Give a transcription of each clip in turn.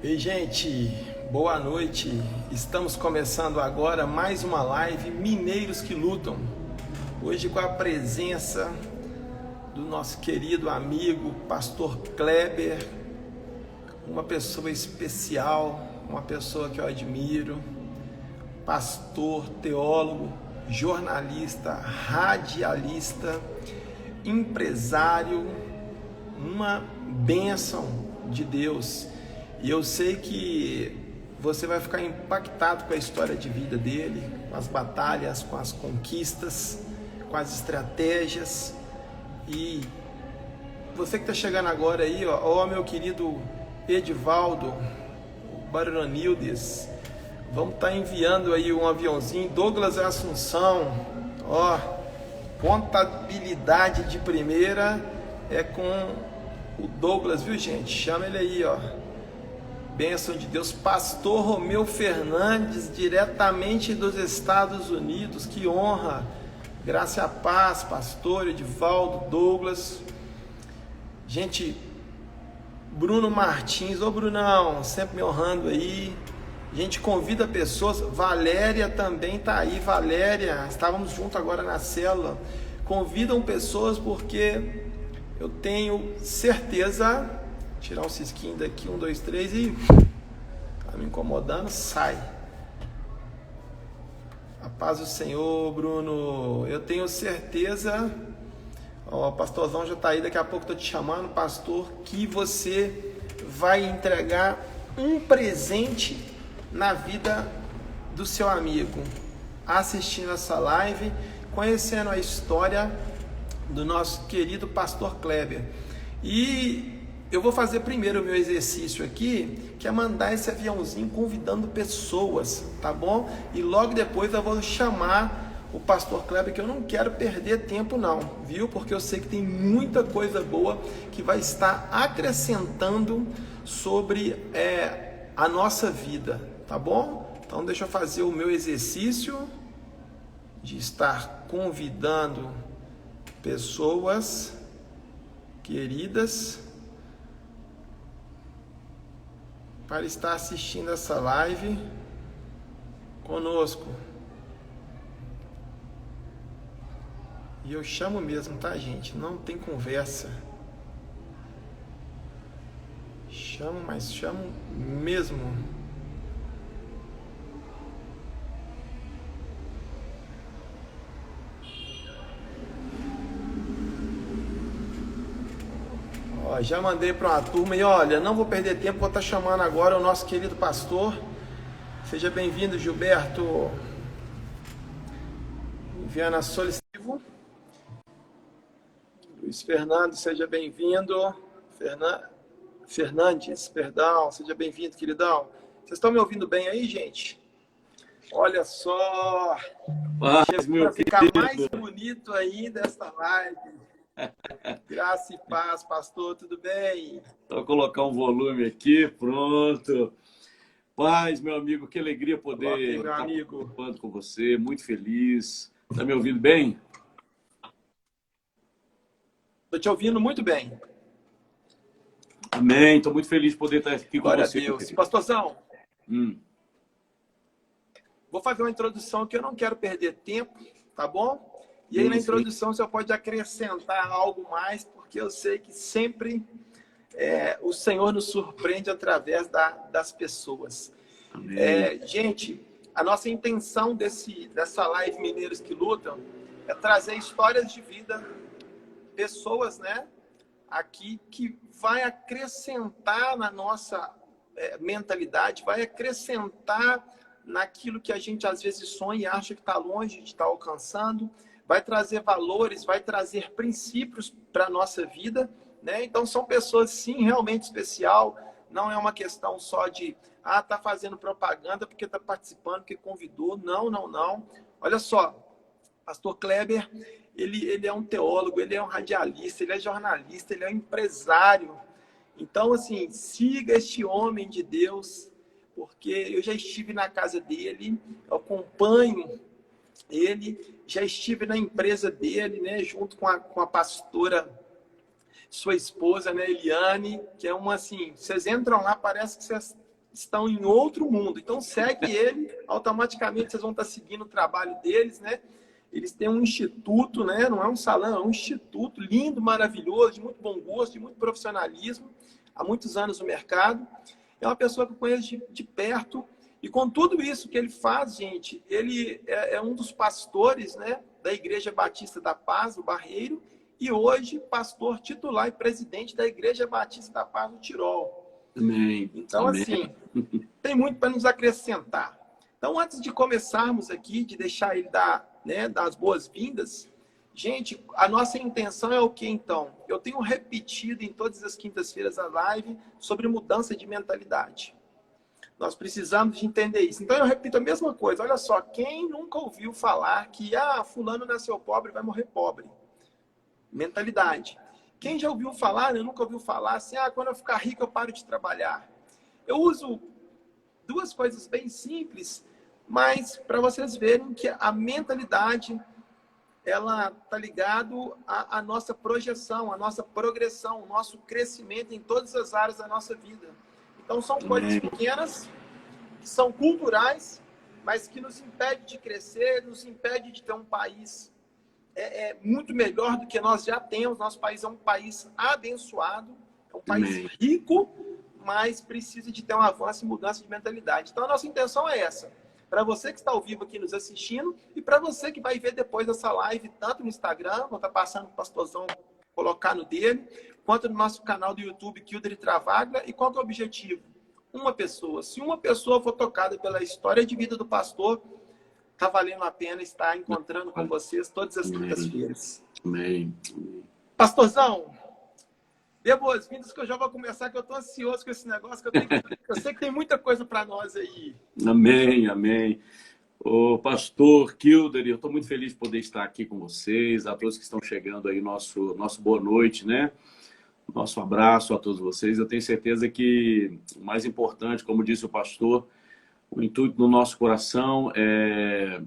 Ei, gente, boa noite. Estamos começando agora mais uma live Mineiros que Lutam. Hoje com a presença do nosso querido amigo Pastor Kleber, uma pessoa especial, uma pessoa que eu admiro, pastor, teólogo, jornalista, radialista, empresário, uma bênção de Deus. E eu sei que você vai ficar impactado com a história de vida dele, com as batalhas, com as conquistas, com as estratégias. E você que está chegando agora aí, ó, meu querido Edivaldo Baronildes, vamos estar enviando aí um aviãozinho, Douglas Assunção, ó, contabilidade de primeira é com o Douglas, viu, gente? Chama ele aí, ó. Bênção de Deus. Pastor Romeu Fernandes, diretamente dos Estados Unidos, que honra. Graça e a paz, pastor Edivaldo, Douglas. Gente, Bruno Martins, ô Brunão, sempre me honrando aí. A gente convida pessoas, Valéria também tá aí, Valéria, estávamos juntos agora na célula. Convidam pessoas porque eu tenho certeza. Tirar um cisquinho daqui, 1, 2, 3 e tá me incomodando, sai. A paz do Senhor, Bruno. Eu tenho certeza, ó, o pastorzão já tá aí, daqui a pouco tô te chamando, pastor, que você vai entregar um presente na vida do seu amigo, assistindo essa live, conhecendo a história do nosso querido pastor Kleber. E eu vou fazer primeiro o meu exercício aqui, que é mandar esse aviãozinho convidando pessoas, tá bom? E logo depois eu vou chamar o pastor Kleber, que eu não quero perder tempo não, viu? Porque eu sei que tem muita coisa boa que vai estar acrescentando sobre a nossa vida, tá bom? Então deixa eu fazer o meu exercício de estar convidando pessoas queridas para estar assistindo essa live conosco. E eu chamo mesmo, tá, gente? Não tem conversa. Chamo, mas chamo mesmo. Ó, já mandei para uma turma e olha, não vou perder tempo, vou estar chamando agora o nosso querido pastor. Seja bem-vindo, Gilberto. Viana Solicivo. Luiz Fernando, seja bem-vindo. Fernandes, perdão, seja bem-vindo, queridão. Vocês estão me ouvindo bem aí, gente? Olha só. Para ficar mais bonito aí dessa live. Graça e paz, pastor, tudo bem? Vou colocar um volume aqui, pronto. Paz, meu amigo, que alegria poder estar participando com você, muito feliz. Está me ouvindo bem? Estou te ouvindo muito bem. Amém, estou muito feliz de poder estar aqui com Glória você. A Deus. Pastorzão, vou fazer uma introdução que eu não quero perder tempo, tá bom? E aí na introdução você pode acrescentar algo mais, porque eu sei que sempre o Senhor nos surpreende através das pessoas. Gente, a nossa intenção dessa live Mineiros que Lutam é trazer histórias de vida, pessoas, né, aqui que vai acrescentar na nossa mentalidade, vai acrescentar naquilo que a gente às vezes sonha e acha que está longe de estar alcançando, vai trazer valores, vai trazer princípios para a nossa vida, né? Então são pessoas sim realmente especial, não é uma questão só de tá fazendo propaganda porque está participando, porque convidou, não. Olha só, pastor Kleber, ele é um teólogo, ele é um radialista, ele é jornalista, ele é um empresário. Então assim, siga este homem de Deus, porque eu já estive na casa dele, eu acompanho ele, já estive na empresa dele, né, junto com a pastora, sua esposa, né, Eliane, que é uma assim, vocês entram lá, parece que vocês estão em outro mundo. Então, segue ele, automaticamente vocês vão estar seguindo o trabalho deles, né? Eles têm um instituto, né? Não é um salão, é um instituto lindo, maravilhoso, de muito bom gosto, de muito profissionalismo, há muitos anos no mercado. É uma pessoa que eu conheço de perto. E com tudo isso que ele faz, gente, ele é um dos pastores, né, da Igreja Batista da Paz, do Barreiro, e hoje pastor titular e presidente da Igreja Batista da Paz, do Tirol. Amém. Então, Amém. assim, tem muito para nos acrescentar. Então, antes de começarmos aqui, de deixar ele dar as boas-vindas, gente, a nossa intenção é o que, então? Eu tenho repetido em todas as quintas-feiras a live sobre mudança de mentalidade. Nós precisamos de entender isso. Então, eu repito a mesma coisa. Olha só, quem nunca ouviu falar que fulano nasceu pobre, vai morrer pobre? Mentalidade. Quem já ouviu falar, eu nunca ouviu falar assim, quando eu ficar rico eu paro de trabalhar. Eu uso duas coisas bem simples, mas para vocês verem que a mentalidade, ela está ligado à nossa projeção, à nossa progressão, ao nosso crescimento em todas as áreas da nossa vida. Então, são coisas pequenas, que são culturais, mas que nos impedem de crescer, nos impedem de ter um país muito melhor do que nós já temos. Nosso país é um país abençoado, é um país rico, mas precisa de ter um avanço e mudança de mentalidade. Então, a nossa intenção é essa. Para você que está ao vivo aqui nos assistindo e para você que vai ver depois dessa live, tanto no Instagram, vou estar passando para o pastorzão colocar no dele, quanto no nosso canal do YouTube, Kildare Travaglia. E qual que é o objetivo? Uma pessoa. Se uma pessoa for tocada pela história de vida do pastor, está valendo a pena estar encontrando com vocês todas as quintas-feiras. Amém. Pastorzão, dê boas-vindas, que eu já vou começar, que eu estou ansioso com esse negócio, que eu sei que tem muita coisa para nós aí. Amém, amém. Ô, pastor Kildare, eu estou muito feliz de poder estar aqui com vocês, a todos que estão chegando aí, nosso boa noite, né? Nosso abraço a todos vocês. Eu tenho certeza que o mais importante, como disse o pastor, o intuito do nosso coração é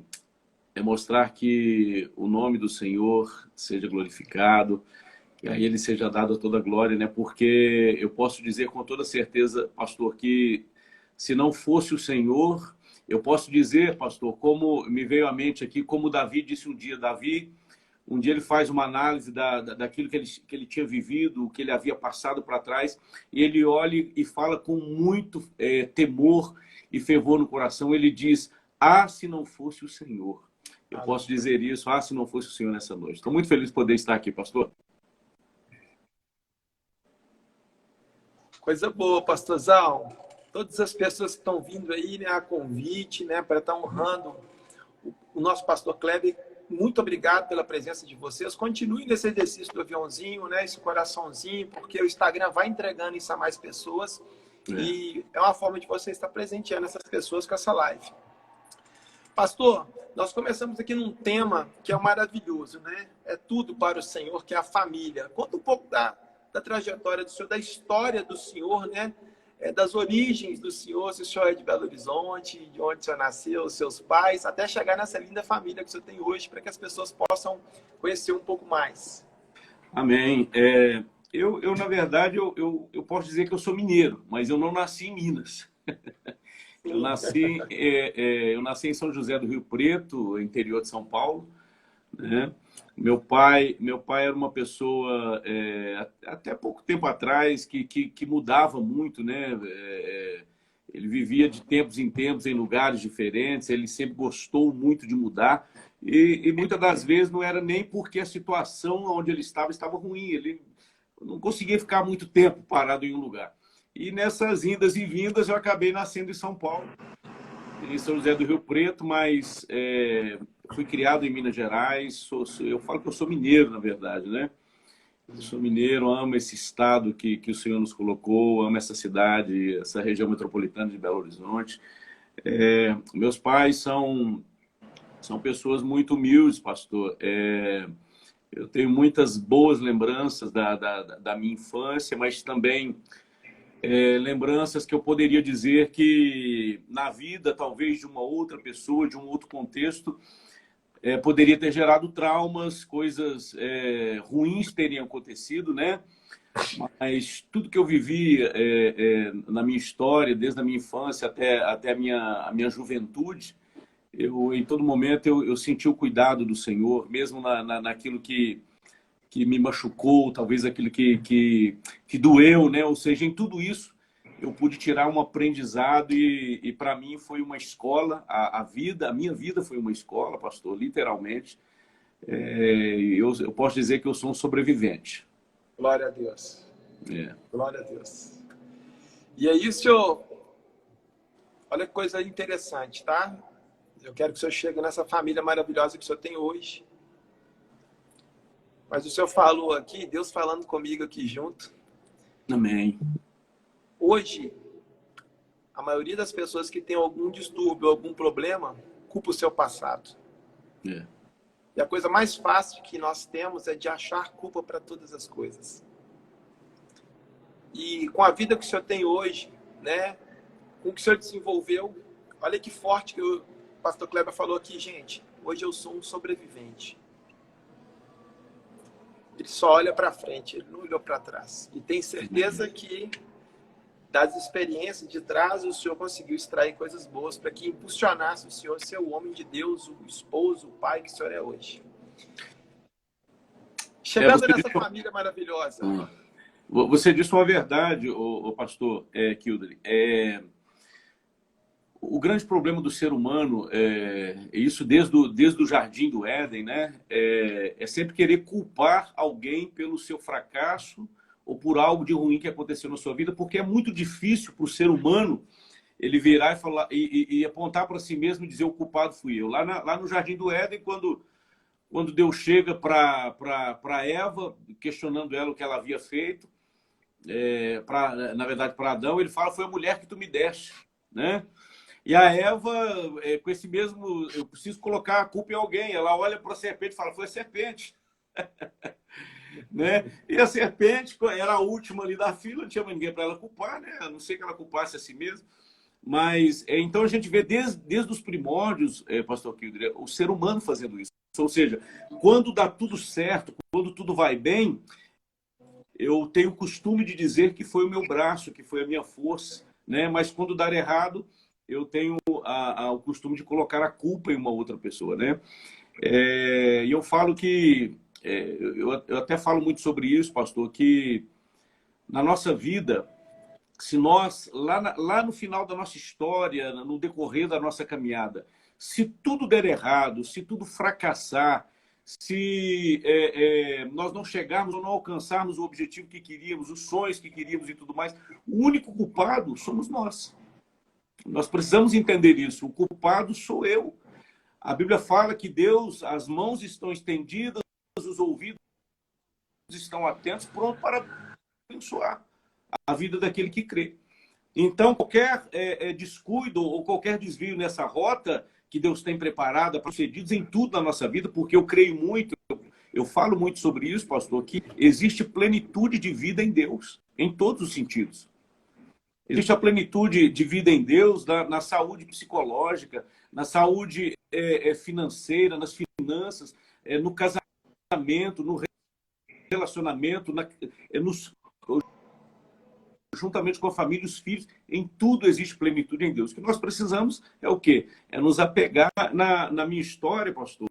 mostrar que o nome do Senhor seja glorificado, que a Ele seja dada toda a glória, né? Porque eu posso dizer com toda certeza, pastor, que se não fosse o Senhor, eu posso dizer, pastor, como me veio à mente aqui, como Davi disse um dia. Davi, um dia ele faz uma análise daquilo que ele tinha vivido, o que ele havia passado para trás, e ele olha e fala com muito temor e fervor no coração. Ele diz, se não fosse o Senhor. Eu posso dizer isso, se não fosse o Senhor nessa noite. Estou muito feliz de poder estar aqui, pastor. Coisa boa, pastorzão. Todas as pessoas que estão vindo aí, né, a convite, né, para estar honrando o nosso pastor Kleber, muito obrigado pela presença de vocês. Continue nesse exercício do aviãozinho, né, esse coraçãozinho, porque o Instagram vai entregando isso a mais pessoas. E é uma forma de você estar presenteando essas pessoas com essa live. Pastor, nós começamos aqui num tema que é maravilhoso, né? É tudo para o Senhor, que é a família. Conta um pouco da trajetória do Senhor, da história do Senhor, né? Das origens do Senhor, se o Senhor é de Belo Horizonte, de onde o Senhor nasceu, os seus pais, até chegar nessa linda família que o Senhor tem hoje, para que as pessoas possam conhecer um pouco mais. Amém. Eu na verdade, eu posso dizer que eu sou mineiro, mas eu não nasci em Minas. Eu nasci em São José do Rio Preto, interior de São Paulo, né? Meu pai era uma pessoa, até pouco tempo atrás, que mudava muito, né? Ele vivia de tempos em tempos em lugares diferentes, ele sempre gostou muito de mudar, e muitas das vezes não era nem porque a situação onde ele estava ruim, ele não conseguia ficar muito tempo parado em um lugar. E nessas indas e vindas eu acabei nascendo em São Paulo, em São José do Rio Preto, mas fui criado em Minas Gerais. Eu falo que eu sou mineiro, na verdade, né? Eu sou mineiro, amo esse estado que o Senhor nos colocou, amo essa cidade, essa região metropolitana de Belo Horizonte. Meus pais são pessoas muito humildes, pastor. Eu tenho muitas boas lembranças da minha infância, mas também lembranças que eu poderia dizer que na vida, talvez de uma outra pessoa, de um outro contexto, poderia ter gerado traumas, coisas ruins teriam acontecido, né? mas tudo que eu vivi na minha história, desde a minha infância até a minha juventude, em todo momento eu senti o cuidado do Senhor, mesmo naquilo que me machucou, talvez aquilo que doeu, né? Ou seja, em tudo isso eu pude tirar um aprendizado e para mim foi uma escola, a minha vida foi uma escola, pastor, literalmente. Eu posso dizer que eu sou um sobrevivente. Glória a Deus. É. Glória a Deus. E aí, senhor, olha que coisa interessante, tá? Eu quero que o senhor chegue nessa família maravilhosa que o senhor tem hoje. Mas o senhor falou aqui, Deus falando comigo aqui junto. Amém. Hoje, a maioria das pessoas que tem algum distúrbio, algum problema, culpa o seu passado. É. E a coisa mais fácil que nós temos é de achar culpa para todas as coisas. E com a vida que o senhor tem hoje, né, com o que o senhor desenvolveu, olha que forte que o pastor Kleber falou aqui, gente. Hoje eu sou um sobrevivente. Ele só olha para frente, ele não olhou para trás. E tem certeza que das experiências de trás o senhor conseguiu extrair coisas boas para que impulsionasse o senhor a ser o homem de Deus, o esposo, o pai que o senhor é hoje. Chegando nessa família maravilhosa. Você disse uma verdade, o pastor Kildare. O grande problema do ser humano, isso desde o Jardim do Éden, né? É sempre querer culpar alguém pelo seu fracasso ou por algo de ruim que aconteceu na sua vida, porque é muito difícil para o ser humano ele virar e falar e apontar para si mesmo e dizer o culpado fui eu. Lá no Jardim do Éden, quando Deus chega para Eva, questionando ela o que ela havia feito, na verdade para Adão, ele fala, foi a mulher que tu me deste, né? E a Eva, com esse mesmo, eu preciso colocar a culpa em alguém, ela olha para a serpente e fala, foi a serpente. Né? E a serpente era a última ali da fila, não tinha mais ninguém para ela culpar, né? A não ser que ela culpasse a si mesma. Mas, então a gente vê desde os primórdios, pastor Kildare, o ser humano fazendo isso. Ou seja, quando dá tudo certo, quando tudo vai bem, eu tenho o costume de dizer que foi o meu braço, que foi a minha força, né? Mas quando dar errado, eu tenho o costume de colocar a culpa em uma outra pessoa, né? E eu falo que, eu até falo muito sobre isso, pastor, que na nossa vida, se nós, lá no final da nossa história, no decorrer da nossa caminhada, se tudo der errado, se tudo fracassar, se nós não chegarmos ou não alcançarmos o objetivo que queríamos, os sonhos que queríamos e tudo mais, o único culpado somos nós. Nós precisamos entender isso. O culpado sou eu. A Bíblia fala que Deus, as mãos estão estendidas, os ouvidos estão atentos, pronto para abençoar a vida daquele que crê. Então, qualquer descuido ou qualquer desvio nessa rota que Deus tem preparada para procedidos em tudo na nossa vida, porque eu creio muito, eu falo muito sobre isso, pastor, que existe plenitude de vida em Deus, em todos os sentidos. Existe a plenitude de vida em Deus na saúde psicológica, na saúde financeira, nas finanças, no casamento, no relacionamento, juntamente com a família, os filhos, em tudo existe plenitude em Deus. O que nós precisamos é o quê? É nos apegar na minha história, pastor.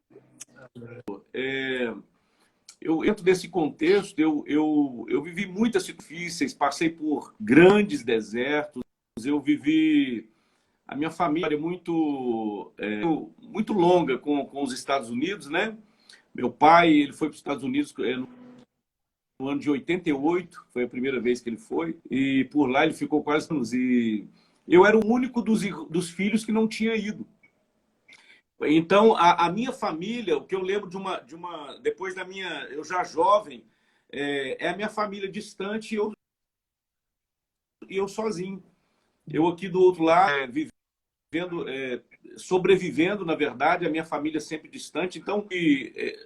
Eu entro nesse contexto, eu vivi muitas situações difíceis, passei por grandes desertos, eu vivi... A minha família é muito longa com os Estados Unidos, né? Meu pai, ele foi para os Estados Unidos no ano de 88, foi a primeira vez que ele foi, e por lá ele ficou quase anos. E eu era o único dos filhos que não tinha ido. Então, a minha família, o que eu lembro depois da minha, eu já jovem, é a minha família distante e eu sozinho. Eu aqui do outro lado, vivendo, sobrevivendo, na verdade, a minha família sempre distante. Então,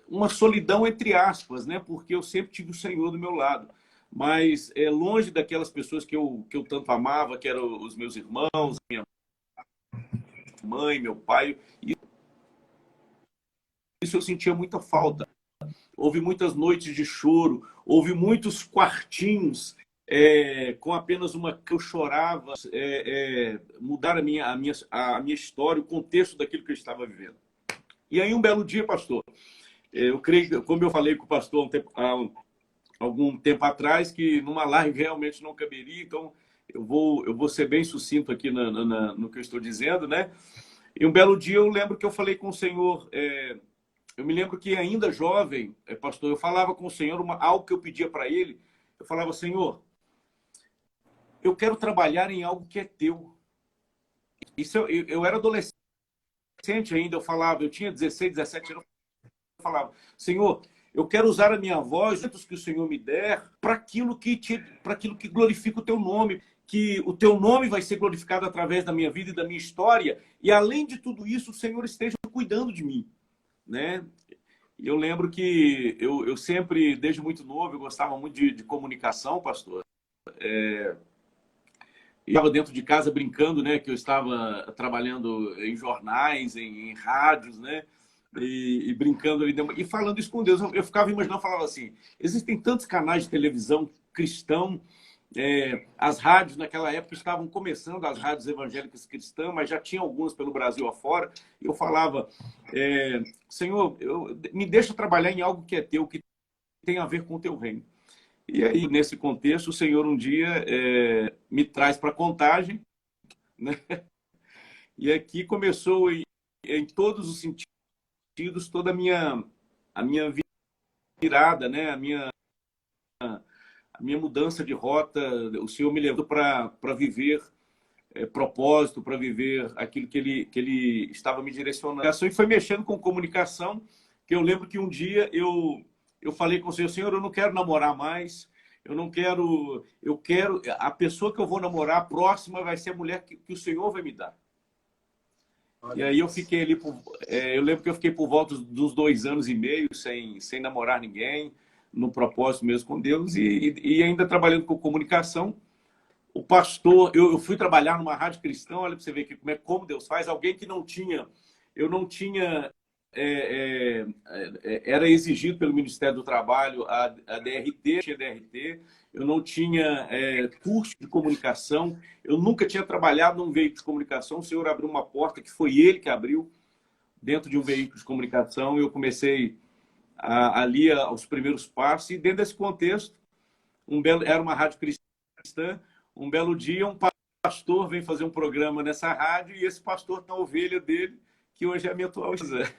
uma solidão entre aspas, né? Porque eu sempre tive o Senhor do meu lado. Mas longe daquelas pessoas que eu tanto amava, que eram os meus irmãos, minha mãe, meu pai. Isso eu sentia muita falta. houve muitas noites de choro, houve muitos quartinhos com apenas uma que eu chorava, mudar a minha história, o contexto daquilo que eu estava vivendo. E aí, um belo dia, pastor, eu creio, como eu falei com o pastor há algum tempo atrás, que numa live realmente não caberia, então eu vou ser bem sucinto aqui no que eu estou dizendo, né? E um belo dia eu lembro que eu falei com o Senhor, eu me lembro que ainda jovem, pastor, eu falava com o Senhor algo que eu pedia para Ele, eu falava, Senhor, eu quero trabalhar em algo que é teu. Isso eu era adolescente ainda, eu tinha 16, 17 anos, eu falava, Senhor, eu quero usar a minha voz, os que o Senhor me der, para aquilo que glorifica o teu nome, que o teu nome vai ser glorificado através da minha vida e da minha história, e além de tudo isso, o Senhor esteja cuidando de mim, né? E eu lembro que eu sempre, desde muito novo, eu gostava muito de comunicação, pastor. Eu estava dentro de casa brincando, né? Que eu estava trabalhando em jornais, em rádios, né? E brincando ali e falando isso com Deus. Eu ficava imaginando, falava assim, existem tantos canais de televisão cristão, as rádios naquela época estavam começando, as rádios evangélicas cristãs, mas já tinha algumas pelo Brasil afora. E eu falava, Senhor, me deixa trabalhar em algo que é teu, que tem a ver com o teu reino. E aí, nesse contexto, o Senhor um dia me traz para Contagem, né? E aqui começou em todos os sentidos, toda a minha virada, né? A minha mudança de rota. O Senhor me levou para viver propósito, para viver aquilo que ele estava me direcionando. E foi mexendo com comunicação, que eu lembro que um dia eu falei com o Senhor, eu não quero namorar mais, eu quero, a pessoa que eu vou namorar próxima vai ser a mulher que o Senhor vai me dar. Olha, e aí eu fiquei ali, eu lembro que eu fiquei por volta dos 2 anos e meio sem namorar ninguém, no propósito mesmo com Deus, e ainda trabalhando com comunicação. O pastor, eu fui trabalhar numa rádio cristã, olha para você ver que, como Deus faz, alguém que eu não tinha, era exigido pelo Ministério do Trabalho a DRT, tinha DRT, eu não tinha curso de comunicação, eu nunca tinha trabalhado num veículo de comunicação, o Senhor abriu uma porta que foi Ele que abriu dentro de um veículo de comunicação, e eu comecei ali aos primeiros passos, e dentro desse contexto, era uma rádio cristã, um belo dia, um pastor vem fazer um programa nessa rádio e esse pastor tem a ovelha dele, que hoje é a minha atual esposa.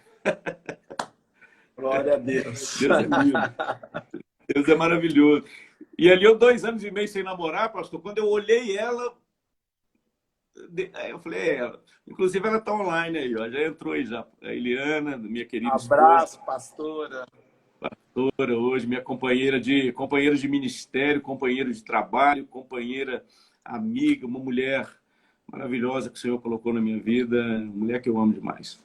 Glória a Deus. Deus é lindo. Deus é maravilhoso. E ali eu 2 anos e meio sem namorar, pastor. Quando eu olhei ela, eu falei, ela. Inclusive ela está online aí, ó, já entrou aí já. A Eliana, minha querida abraço, esposa. Pastora. Pastora hoje, minha companheira de ministério, companheira de trabalho, companheira amiga, uma mulher maravilhosa que o Senhor colocou na minha vida, mulher que eu amo demais.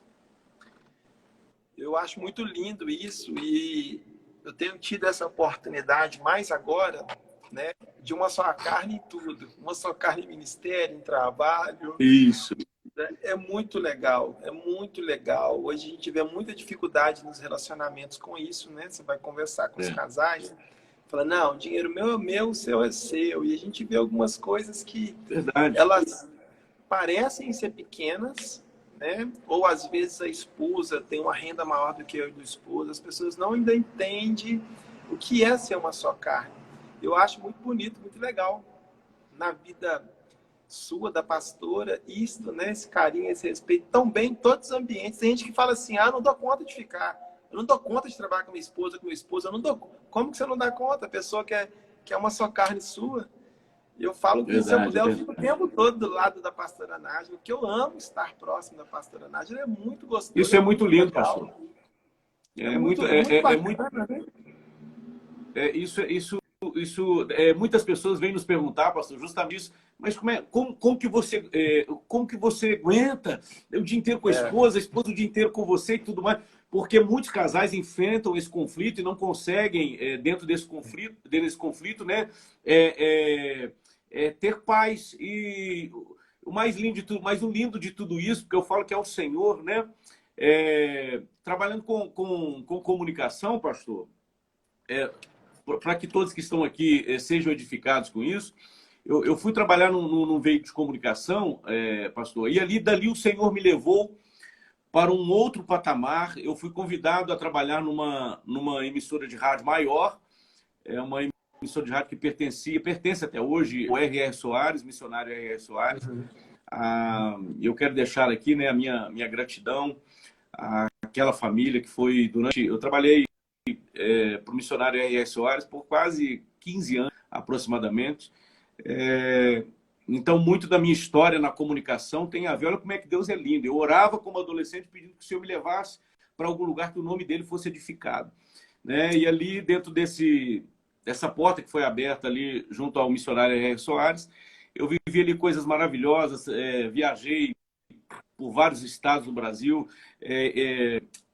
Eu acho muito lindo isso e eu tenho tido essa oportunidade mais agora, né, de uma só carne em tudo, uma só carne em ministério, em trabalho. Isso. É muito legal, é muito legal. Hoje a gente vê muita dificuldade nos relacionamentos com isso, né? Você vai conversar com os casais, fala, não, dinheiro meu é meu, o seu é seu. E a gente vê algumas coisas que elas parecem ser pequenas, né? Ou às vezes a esposa tem uma renda maior do que eu e do esposo. As pessoas não ainda entendem o que é ser uma só carne. Eu acho muito bonito, muito legal na vida sua, da pastora, isto, né? Esse carinho, esse respeito, tão bem em todos os ambientes. Tem gente que fala assim, não dou conta de ficar, eu não dou conta de trabalhar com minha esposa, eu não dou. Como que você não dá conta? A pessoa que é uma só carne sua. Eu falo que se eu puder, eu fico o tempo todo do lado da pastora Nájila, porque eu amo estar próximo da pastora Nájila, é muito gostoso. Isso é muito lindo, legal. Pastor. Muitas pessoas vêm nos perguntar, pastor, justamente isso, mas como que você aguenta o dia inteiro com a esposa o dia inteiro com você e tudo mais? Porque muitos casais enfrentam esse conflito e não conseguem, dentro desse conflito, né, ter paz. E o mais lindo de tudo, mais o lindo de tudo isso, porque eu falo que é o Senhor, né? Trabalhando com comunicação, pastor, para que todos que estão aqui sejam edificados com isso, eu fui trabalhar num veículo de comunicação, pastor, e dali o Senhor me levou para um outro patamar. Eu fui convidado a trabalhar numa emissora de rádio maior, uma emissora de rádio que pertence até hoje ao R.R. Soares, missionário R.R. Soares. Eu quero deixar aqui, né, a minha gratidão àquela família que foi durante... Eu trabalhei para o missionário R.R. Soares por quase 15 anos, aproximadamente. Então, muito da minha história na comunicação tem a ver, olha como é que Deus é lindo. Eu orava como adolescente pedindo que o Senhor me levasse para algum lugar que o nome dele fosse edificado, né? E ali, dentro dessa porta que foi aberta ali junto ao missionário R.R. Soares, eu vivi ali coisas maravilhosas, viajei por vários estados do Brasil,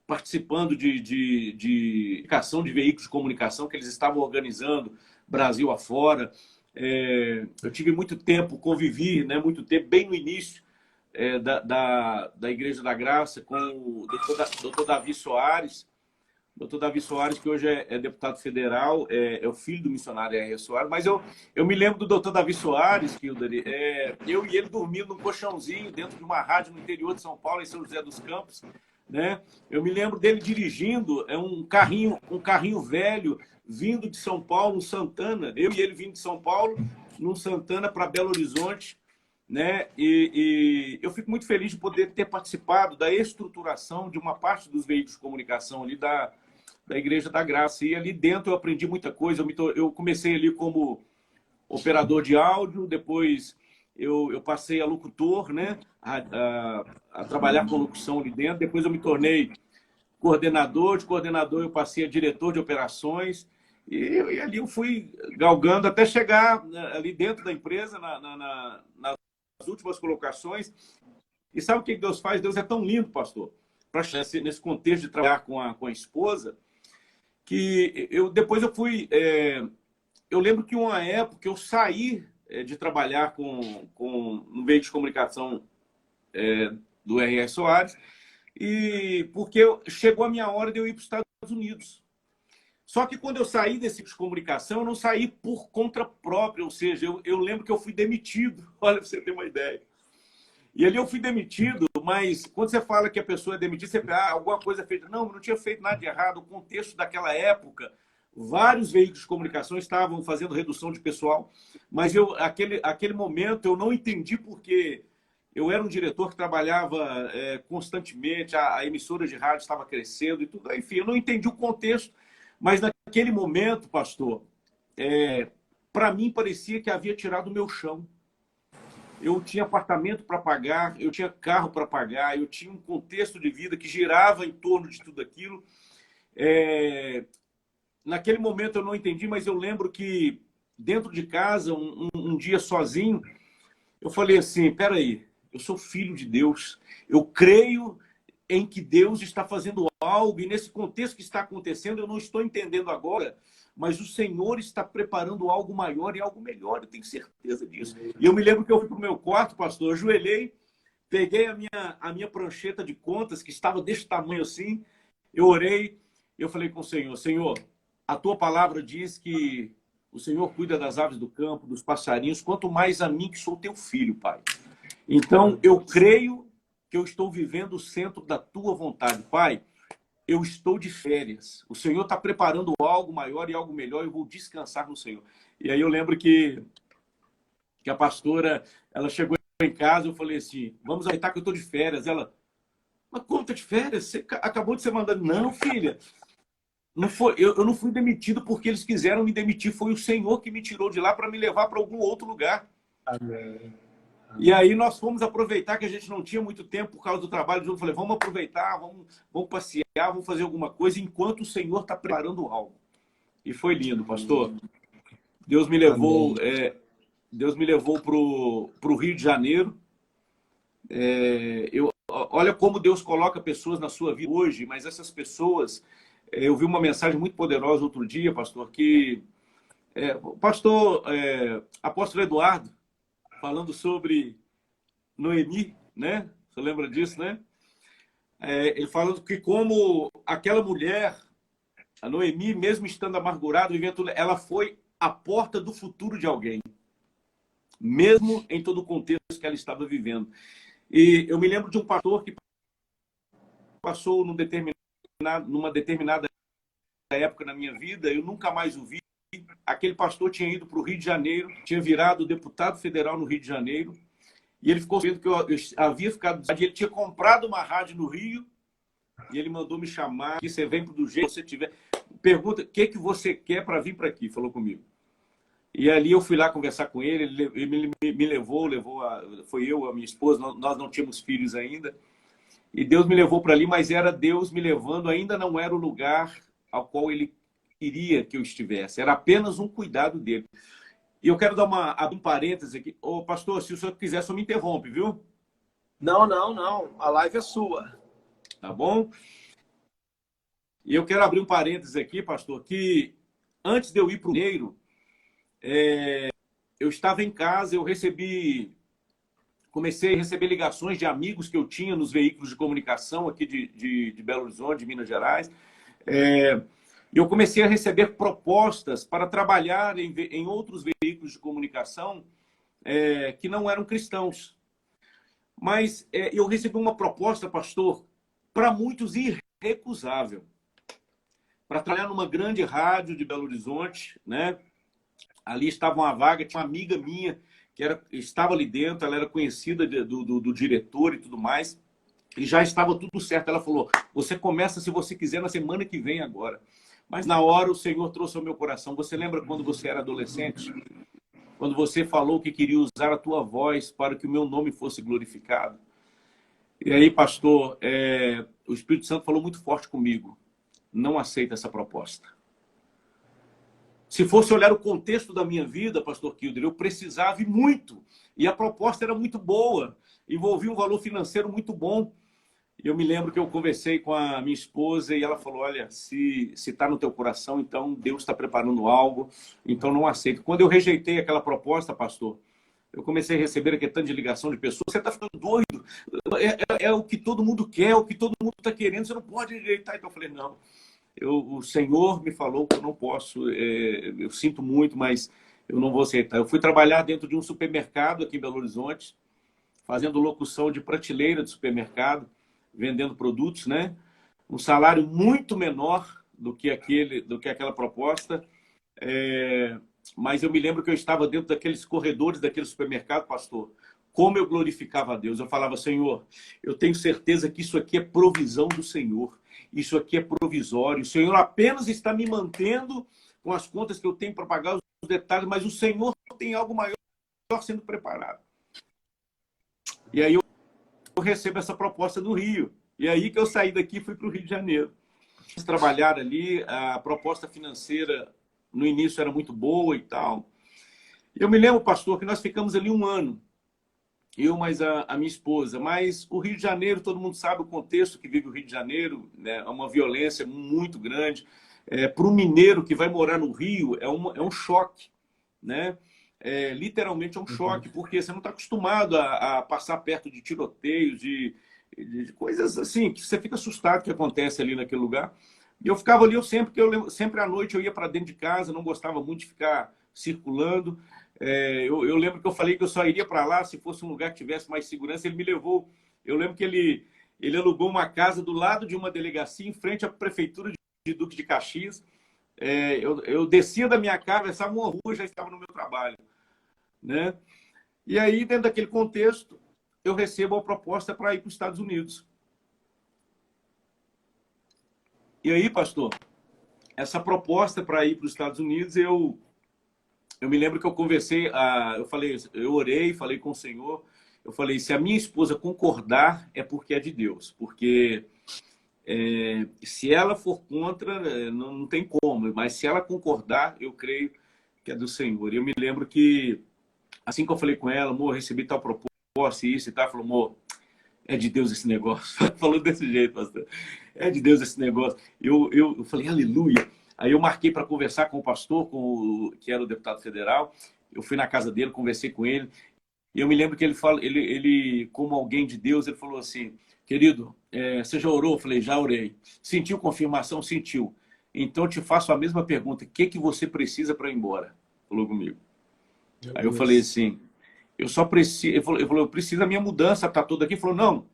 participando de educação de veículos de comunicação que eles estavam organizando Brasil afora. Eu tive muito tempo, convivi, né, muito tempo, bem no início da Igreja da Graça, com o Dr. Davi Soares. Dr. Davi Soares, que hoje é deputado federal, é o filho do missionário R.R. Soares. Mas eu me lembro do Dr. Davi Soares, Kildare, eu e ele dormindo num colchãozinho dentro de uma rádio no interior de São Paulo, em São José dos Campos, né? Eu me lembro dele dirigindo um carrinho velho, vindo de São Paulo, um Santana, eu e ele vindo de São Paulo, num Santana para Belo Horizonte, né? E eu fico muito feliz de poder ter participado da estruturação de uma parte dos veículos de comunicação ali da Igreja da Graça. E ali dentro eu aprendi muita coisa. Eu comecei ali como operador de áudio, depois eu passei a locutor, né? A trabalhar com locução ali dentro, depois eu me tornei coordenador, de coordenador eu passei a diretor de operações, e ali eu fui galgando até chegar ali dentro da empresa, nas últimas colocações. E sabe o que Deus faz? Deus é tão lindo, pastor, nesse contexto de trabalhar com a esposa, que depois eu fui... eu lembro que uma época eu saí de trabalhar no veículo de comunicação do R.R. Soares, e porque chegou a minha hora de eu ir para os Estados Unidos. Só que quando eu saí desse tipo de comunicação, eu não saí por conta própria, ou seja, eu lembro que eu fui demitido, olha, para você ter uma ideia. E ali eu fui demitido, mas quando você fala que a pessoa é demitida, você fala, alguma coisa feita. Não tinha feito nada de errado. O contexto daquela época, vários veículos de comunicação estavam fazendo redução de pessoal, mas aquele momento eu não entendi porque eu era um diretor que trabalhava constantemente, a emissora de rádio estava crescendo e tudo. Enfim, eu não entendi o contexto, mas naquele momento, pastor, para mim parecia que havia tirado o meu chão. Eu tinha apartamento para pagar, eu tinha carro para pagar, eu tinha um contexto de vida que girava em torno de tudo aquilo. Naquele momento eu não entendi, mas eu lembro que dentro de casa, um dia sozinho, eu falei assim, peraí, eu sou filho de Deus, eu creio em que Deus está fazendo algo, e nesse contexto que está acontecendo, eu não estou entendendo agora, mas o Senhor está preparando algo maior e algo melhor, eu tenho certeza disso. E eu me lembro que eu fui para o meu quarto, pastor, eu ajoelhei, peguei a minha prancheta de contas, que estava desse tamanho assim, eu orei, eu falei com o Senhor, Senhor, a tua palavra diz que o Senhor cuida das aves do campo, dos passarinhos, quanto mais a mim que sou teu filho, Pai. Então, eu creio que eu estou vivendo o centro da tua vontade. Pai, eu estou de férias. O Senhor está preparando algo maior e algo melhor. Eu vou descansar no Senhor. E aí eu lembro que a pastora, ela chegou em casa, eu falei assim, vamos ajeitar que eu estou de férias. Ela, mas como tá de férias? Você acabou de ser mandado. Não, filha. Não foi, eu não fui demitido porque eles quiseram me demitir. Foi o Senhor que me tirou de lá para me levar para algum outro lugar. Amém. E aí nós fomos aproveitar que a gente não tinha muito tempo por causa do trabalho. Eu falei, vamos aproveitar, vamos passear, vamos fazer alguma coisa enquanto o Senhor está preparando algo. E foi lindo, pastor. Deus me levou, Deus me levou para o Rio de Janeiro. Olha como Deus coloca pessoas na sua vida hoje, mas essas pessoas... Eu vi uma mensagem muito poderosa outro dia, pastor, que o pastor apóstolo Eduardo, falando sobre Noemi, né? Você lembra disso, né? Ele falando que como aquela mulher A Noemi, mesmo estando amargurada, vivendo tudo, ela foi a porta do futuro de alguém, mesmo em todo o contexto que ela estava vivendo. E eu me lembro de um pastor que passou numa determinada época na minha vida, eu nunca mais o vi. Aquele pastor tinha ido para o Rio de Janeiro, tinha virado deputado federal no Rio de Janeiro, e ele ficou sabendo que eu havia ficado... Ele tinha comprado uma rádio no Rio, e ele mandou me chamar, que você vem do jeito que você tiver. Pergunta, o que você quer para vir para aqui? Falou comigo. E ali eu fui lá conversar com ele, ele me levou foi eu, a minha esposa, nós não tínhamos filhos ainda, e Deus me levou para ali, mas era Deus me levando, ainda não era o lugar ao qual ele queria que eu estivesse, era apenas um cuidado dele. E eu quero abrir um parênteses aqui. Ô, pastor, se o senhor quiser, só me interrompe, viu? Não, não, não. A live é sua. Tá bom? E eu quero abrir um parênteses aqui, pastor, que antes de eu ir para o Mineiro, eu estava em casa, comecei a receber ligações de amigos que eu tinha nos veículos de comunicação aqui de Belo Horizonte, de Minas Gerais. E eu comecei a receber propostas para trabalhar em outros veículos de comunicação que não eram cristãos. Mas eu recebi uma proposta, pastor, para muitos irrecusável, para trabalhar numa grande rádio de Belo Horizonte, né? Ali estava uma vaga, tinha uma amiga minha que estava ali dentro, ela era conhecida do diretor e tudo mais, e já estava tudo certo. Ela falou, você começa, se você quiser, na semana que vem agora. Mas na hora o Senhor trouxe ao meu coração. Você lembra quando você era adolescente? Quando você falou que queria usar a tua voz para que o meu nome fosse glorificado? E aí, pastor, o Espírito Santo falou muito forte comigo. Não aceita essa proposta. Se fosse olhar o contexto da minha vida, pastor Kilder, eu precisava e muito. E a proposta era muito boa. Envolvia um valor financeiro muito bom. Eu me lembro que eu conversei com a minha esposa e ela falou, olha, se está no teu coração, então Deus está preparando algo, então não aceito. Quando eu rejeitei aquela proposta, pastor, eu comecei a receber aquele tanto de ligação de pessoas, você está ficando doido, é o que todo mundo quer, o que todo mundo está querendo, você não pode rejeitar. Então eu falei, não, o Senhor me falou que eu não posso, eu sinto muito, mas eu não vou aceitar. Eu fui trabalhar dentro de um supermercado aqui em Belo Horizonte, fazendo locução de prateleira de supermercado, vendendo produtos, né? Um salário muito menor do que aquela proposta. Mas eu me lembro que eu estava dentro daqueles corredores daquele supermercado, pastor. Como eu glorificava a Deus. Eu falava, Senhor, eu tenho certeza que isso aqui é provisão do Senhor. Isso aqui é provisório. O Senhor apenas está me mantendo com as contas que eu tenho para pagar, os detalhes, mas o Senhor tem algo maior sendo preparado. E aí eu recebo essa proposta do Rio. E aí que eu saí daqui e fui para o Rio de Janeiro. Trabalhar ali, a proposta financeira no início era muito boa e tal. Eu me lembro, pastor, que nós ficamos ali um ano. Eu mais a minha esposa. Mas o Rio de Janeiro, todo mundo sabe o contexto que vive o Rio de Janeiro, né? É uma violência muito grande. Para o mineiro que vai morar no Rio, é um choque, né? Literalmente é um choque, porque você não está acostumado a passar perto de tiroteios, de coisas assim, que você fica assustado que acontece ali naquele lugar. E eu ficava ali, sempre à noite eu ia para dentro de casa, não gostava muito de ficar circulando. Eu lembro que eu falei que eu só iria para lá se fosse um lugar que tivesse mais segurança. Ele me levou. Eu lembro que ele alugou uma casa do lado de uma delegacia, em frente à prefeitura de Duque de Caxias. Eu descia da minha casa, atravessava uma rua, já estava no meu trabalho, né? E aí, dentro daquele contexto, eu recebo a proposta para ir para os Estados Unidos. E aí, pastor, essa proposta para ir para os Estados Unidos, eu me lembro que eu conversei, eu orei, falei com o Senhor, eu falei, se a minha esposa concordar, é porque é de Deus, porque se ela for contra, não tem como, mas se ela concordar, eu creio que é do Senhor. E eu me lembro que, assim que eu falei com ela, amor, recebi tal proposta, isso e tal, ela falou, amor, é de Deus esse negócio. Falou desse jeito, pastor. É de Deus esse negócio. Eu falei, aleluia. Aí eu marquei para conversar com o pastor, que era o deputado federal. Eu fui na casa dele, conversei com ele. E eu me lembro que ele como alguém de Deus, ele falou assim, querido, você já orou? Eu falei, já orei. Sentiu confirmação? Sentiu. Então eu te faço a mesma pergunta. O que que você precisa para ir embora? Falou comigo. Aí eu falei assim, eu só preciso... Ele falou, eu preciso da minha mudança, tá toda aqui. Ele falou, não,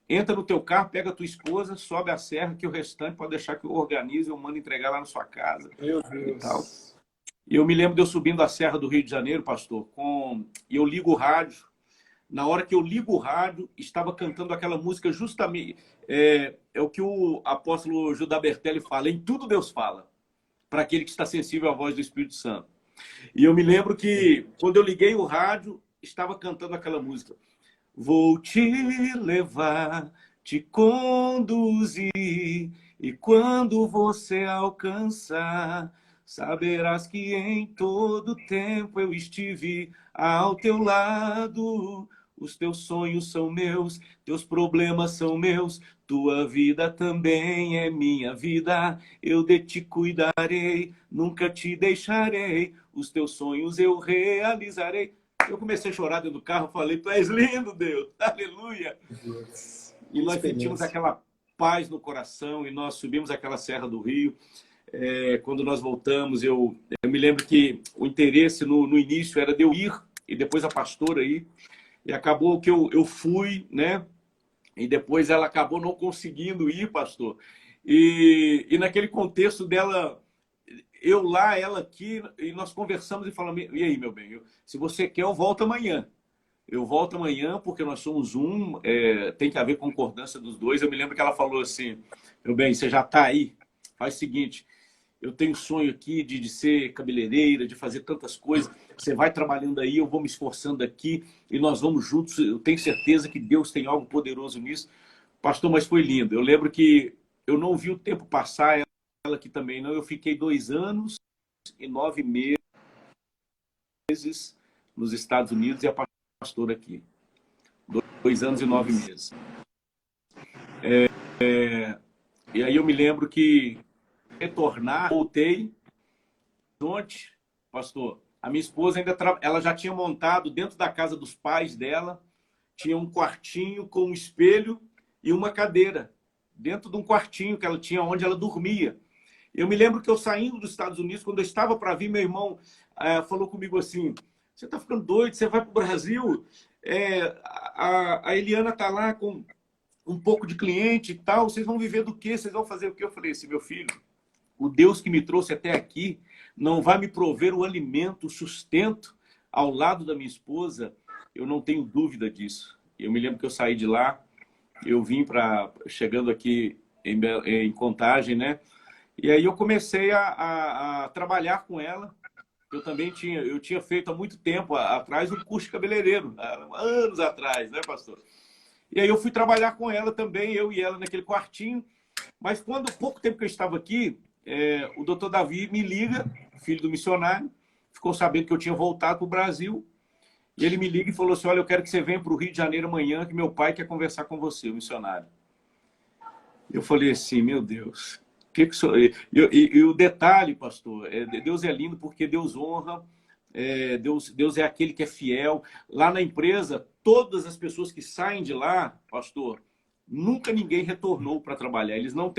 entra no teu carro, pega a tua esposa, sobe a serra, que o restante pode deixar que eu organize, eu mando entregar lá na sua casa. Meu E tal. Deus. E eu me lembro de eu subindo a serra do Rio de Janeiro, pastor, e eu ligo o rádio. Na hora que eu ligo o rádio, estava cantando aquela música justamente... É o que o apóstolo Judá Bertelli fala, em tudo Deus fala, para aquele que está sensível à voz do Espírito Santo. E eu me lembro que, quando eu liguei o rádio, estava cantando aquela música. Vou te levar, te conduzir, e quando você alcançar, saberás que em todo tempo eu estive ao teu lado. Os teus sonhos são meus, teus problemas são meus, tua vida também é minha vida. Eu de ti cuidarei, nunca te deixarei, os teus sonhos eu realizarei. Eu comecei a chorar dentro do carro, falei, tu és lindo, Deus, aleluia. E nós sentimos aquela paz no coração, e nós subimos aquela Serra do Rio. Quando nós voltamos, eu me lembro que o interesse no início era de eu ir, e depois a pastora ir. E acabou que eu fui, né? E depois ela acabou não conseguindo ir, pastor. E naquele contexto dela, eu lá, ela aqui, e nós conversamos e falamos, e aí, meu bem, se você quer, eu volto amanhã. Eu volto amanhã porque nós somos tem que haver concordância dos dois. Eu me lembro que ela falou assim, meu bem, você já está aí? Faz o seguinte, eu tenho sonho aqui de ser cabeleireira, de fazer tantas coisas. Você vai trabalhando aí, eu vou me esforçando aqui e nós vamos juntos. Eu tenho certeza que Deus tem algo poderoso nisso. Pastor, mas foi lindo. Eu lembro que eu não vi o tempo passar, ela aqui também não. Eu fiquei 2 anos e 9 meses nos Estados Unidos e a pastora aqui. 2 anos e 9 meses. E aí eu me lembro que retornar, voltei, ontem, pastor, a minha esposa ela já tinha montado dentro da casa dos pais dela, tinha um quartinho com um espelho e uma cadeira, dentro de um quartinho que ela tinha onde ela dormia. Eu me lembro que eu saindo dos Estados Unidos, quando eu estava para vir, meu irmão falou comigo assim, você está ficando doido, você vai para o Brasil, a Eliana está lá com um pouco de cliente e tal, vocês vão viver do quê? Vocês vão fazer o quê? Eu falei assim, meu filho, o Deus que me trouxe até aqui não vai me prover o alimento, o sustento ao lado da minha esposa. Eu não tenho dúvida disso. Eu me lembro que eu saí de lá, eu vim chegando aqui em Contagem, né? E aí eu comecei a trabalhar com ela. Eu tinha feito há muito tempo atrás um curso de cabeleireiro, anos atrás, né, pastor? E aí eu fui trabalhar com ela também, eu e ela naquele quartinho. Mas pouco tempo que eu estava aqui, o doutor Davi me liga, filho do missionário, ficou sabendo que eu tinha voltado para o Brasil, e ele me liga e falou assim, olha, eu quero que você venha para o Rio de Janeiro amanhã, que meu pai quer conversar com você, o missionário. Eu falei assim, meu Deus, que sou... E o detalhe, pastor, Deus é lindo porque Deus honra, Deus é aquele que é fiel. Lá na empresa, todas as pessoas que saem de lá, pastor, nunca ninguém retornou para trabalhar. Eles não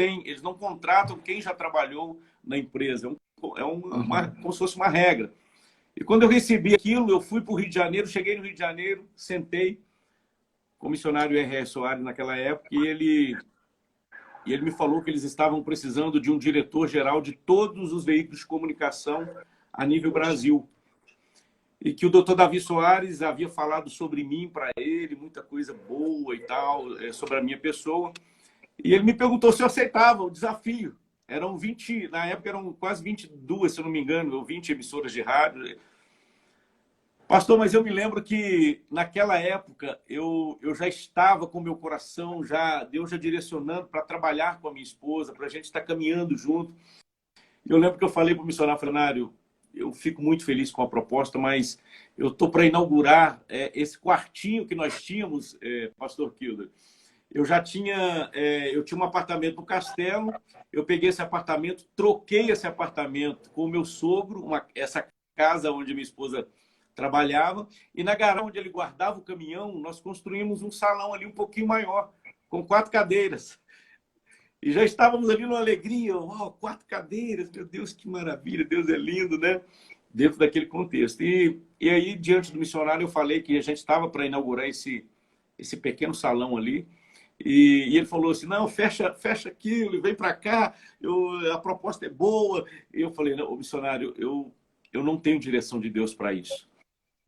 contratam quem já trabalhou na empresa. Como se fosse uma regra. E quando eu recebi aquilo, eu fui para o Rio de Janeiro, cheguei no Rio de Janeiro, sentei com o missionário R.R. Soares naquela época, e ele me falou que eles estavam precisando de um diretor-geral de todos os veículos de comunicação a nível Brasil. E que o doutor Davi Soares havia falado sobre mim para ele, muita coisa boa e tal, sobre a minha pessoa. E ele me perguntou se eu aceitava o desafio. Eram 20, na época eram quase 22, se eu não me engano, ou 20 emissoras de rádio. Pastor, mas eu me lembro que naquela época eu já estava com o meu coração, Deus já direcionando para trabalhar com a minha esposa, para a gente estar caminhando junto. Eu lembro que eu falei para o missionário, eu fico muito feliz com a proposta, mas eu estou para inaugurar esse quartinho que nós tínhamos, pastor Kilder. Eu tinha um apartamento no Castelo, eu peguei esse apartamento, troquei esse apartamento com o meu sogro, essa casa onde minha esposa trabalhava, e na garagem onde ele guardava o caminhão, nós construímos um salão ali um pouquinho maior, com 4 cadeiras. E já estávamos ali numa alegria, uau, 4 cadeiras, meu Deus, que maravilha, Deus é lindo, né? Dentro daquele contexto. E aí, diante do missionário, eu falei que a gente estava para inaugurar esse pequeno salão ali. E ele falou assim, não, fecha aquilo, vem para cá, a proposta é boa. E eu falei, não, missionário, eu não tenho direção de Deus para isso.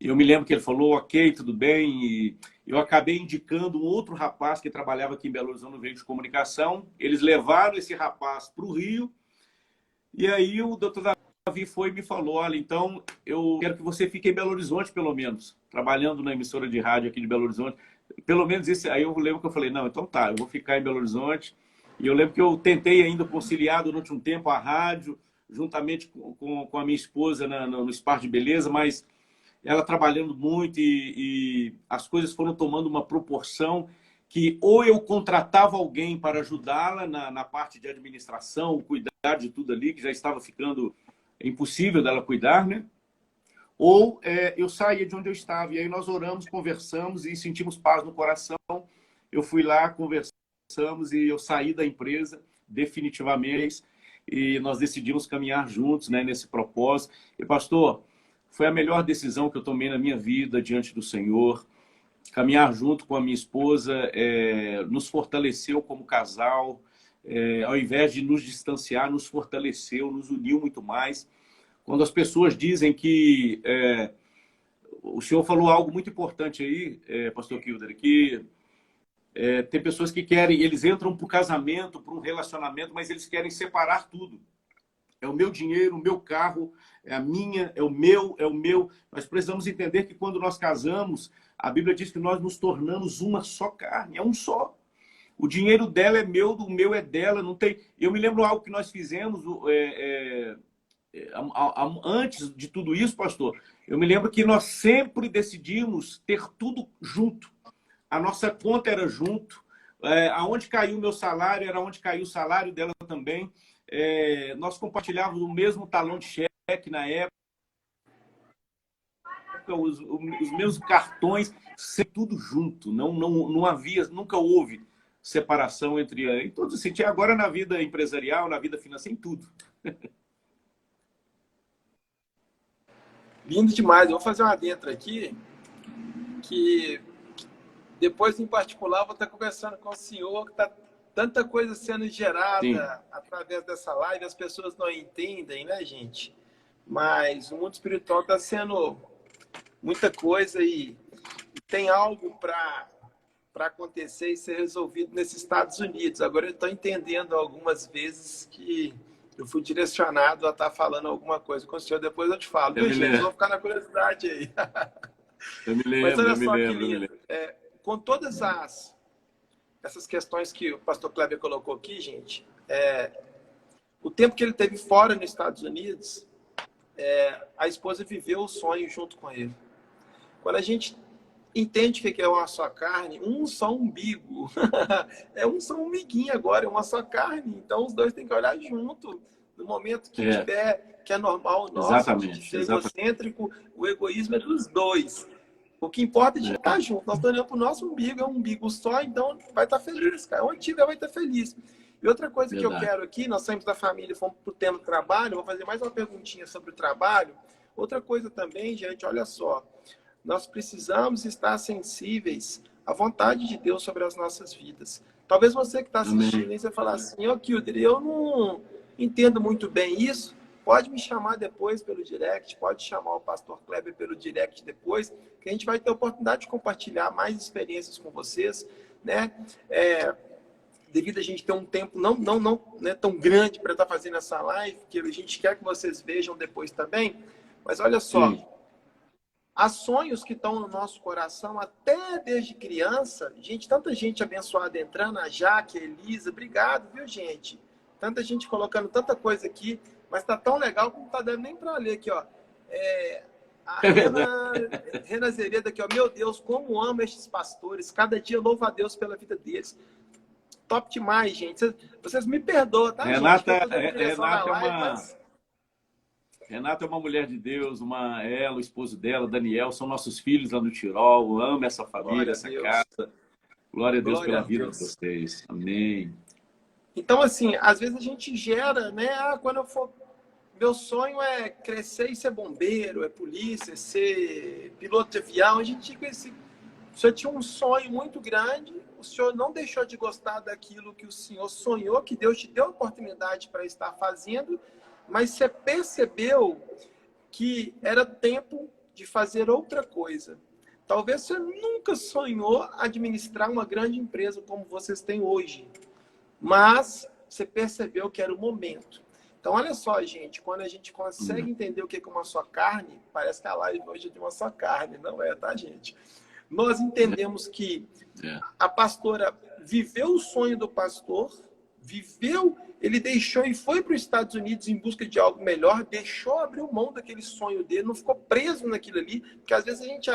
E eu me lembro que ele falou, ok, tudo bem. E eu acabei indicando um outro rapaz que trabalhava aqui em Belo Horizonte no veículo de comunicação. Eles levaram esse rapaz para o Rio. E aí o doutor Davi foi e me falou, olha, então eu quero que você fique em Belo Horizonte, pelo menos, trabalhando na emissora de rádio aqui de Belo Horizonte. Pelo menos isso. Aí eu lembro que eu falei, não, então tá, eu vou ficar em Belo Horizonte. E eu lembro que eu tentei ainda conciliar durante um tempo a rádio, juntamente com a minha esposa no Espaço de Beleza, mas ela trabalhando muito e as coisas foram tomando uma proporção que ou eu contratava alguém para ajudá-la na parte de administração, cuidar de tudo ali, que já estava ficando impossível dela cuidar, né? Ou eu saía de onde eu estava. E aí nós oramos, conversamos e sentimos paz no coração. Eu fui lá, conversamos e eu saí da empresa definitivamente. E nós decidimos caminhar juntos, né, nesse propósito. E, pastor, foi a melhor decisão que eu tomei na minha vida diante do Senhor. Caminhar junto com a minha esposa nos fortaleceu como casal. Ao invés de nos distanciar, nos fortaleceu, nos uniu muito mais. Quando as pessoas dizem que... o senhor falou algo muito importante aí, pastor Kilder, que tem pessoas que querem, eles entram para o casamento, para um relacionamento, mas eles querem separar tudo. É o meu dinheiro, o meu carro, é a minha, é o meu. Nós precisamos entender que quando nós casamos, a Bíblia diz que nós nos tornamos uma só carne, é um só. O dinheiro dela é meu, o meu é dela, não tem... Eu me lembro algo que nós fizemos antes de tudo isso, pastor. Eu me lembro que nós sempre decidimos ter tudo junto. A nossa conta era junto. Aonde caiu o meu salário, era onde caiu o salário dela também. Nós compartilhávamos o mesmo talão de cheque na época, os mesmos cartões, tudo junto. Não havia, nunca houve separação em todos os sentidos. Agora na vida empresarial, na vida financeira, em tudo. Lindo demais. Eu vou fazer uma adentro aqui, que depois, em particular, vou estar conversando com o senhor, que está tanta coisa sendo gerada Sim. através dessa live, as pessoas não entendem, né, gente? Mas o mundo espiritual está sendo muita coisa e tem algo para acontecer e ser resolvido nesses Estados Unidos. Agora eu estou entendendo algumas vezes que eu fui direcionado a estar falando alguma coisa com o senhor, depois eu te falo. Viu, gente? Vou ficar na curiosidade aí. Eu me lembro, Mas olha só que lindo. Com todas essas questões que o pastor Kleber colocou aqui, gente, o tempo que ele teve fora nos Estados Unidos, a esposa viveu o sonho junto com ele. Quando a gente entende que é uma só carne, um só umbigo, um só umbiguinho agora, é uma só carne. Então os dois têm que olhar junto no momento que tiver, que é normal o nosso, de ser egocêntrico, o egoísmo é dos dois. O que importa é de estar junto. Nós estamos olhando para o nosso umbigo, é um umbigo só, então vai estar feliz, cara. Onde tiver, vai estar feliz. E outra coisa que eu quero aqui, nós saímos da família, fomos para o tema do trabalho, vou fazer mais uma perguntinha sobre o trabalho. Outra coisa também, gente, olha só. Nós precisamos estar sensíveis à vontade de Deus sobre as nossas vidas. Talvez você que está assistindo aí, você falar assim, Kilder, eu não entendo muito bem isso. Pode me chamar depois pelo direct, pode chamar o pastor Kleber pelo direct depois, que a gente vai ter a oportunidade de compartilhar mais experiências com vocês, né? Devido a gente ter um tempo não né, tão grande para estar fazendo essa live, que a gente quer que vocês vejam depois também. Mas olha só, há sonhos que estão no nosso coração até desde criança. Gente, tanta gente abençoada entrando, a Jaque, a Elisa, obrigado, viu, gente? Tanta gente colocando tanta coisa aqui. Mas tá tão legal que não tá dando nem para ler aqui, ó. A Rena Zereda aqui, ó. Meu Deus, como amo estes pastores. Cada dia louvo a Deus pela vida deles. Top demais, gente. Vocês me perdoam, tá, Renata, gente? Renata é uma mulher de Deus, ela, o esposo dela, Daniel, são nossos filhos lá no Tirol. Eu amo essa família, essa casa. Glória a Deus pela vida de vocês. Amém. Então, assim, às vezes a gente gera, né? Ah, quando eu for. Meu sonho é crescer e ser bombeiro, é polícia, é ser piloto de avião. A gente com esse. O senhor tinha um sonho muito grande, o senhor não deixou de gostar daquilo que o senhor sonhou, que Deus te deu a oportunidade para estar fazendo, mas você percebeu que era tempo de fazer outra coisa. Talvez você nunca sonhou administrar uma grande empresa como vocês têm hoje, mas você percebeu que era o momento. Então, olha só, gente, quando a gente consegue entender o que é uma só carne, parece que a live hoje é de uma só carne, não é, tá, gente? Nós entendemos que a pastora viveu o sonho do pastor, ele deixou e foi para os Estados Unidos em busca de algo melhor, deixou abrir mão daquele sonho dele, não ficou preso naquilo ali, porque às vezes a gente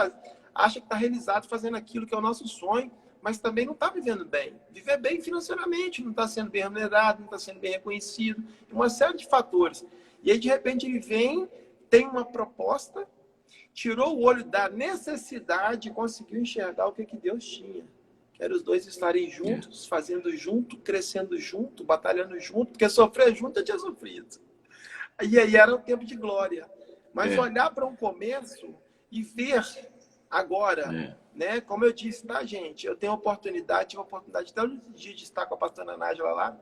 acha que está realizado fazendo aquilo que é o nosso sonho, mas também não está vivendo bem. Viver bem financeiramente, não está sendo bem remunerado, não está sendo bem reconhecido, uma série de fatores. E aí, de repente, ele vem, tem uma proposta, tirou o olho da necessidade e conseguiu enxergar o que Deus tinha. Que era os dois estarem juntos, fazendo junto, crescendo junto, batalhando junto, porque sofrer junto eu tinha sofrido. E aí era um tempo de glória. Mas olhar para um começo e ver agora, né? Como eu disse, tá, gente? Eu tenho tive a oportunidade até um dia de estar com a pastora Nájila lá.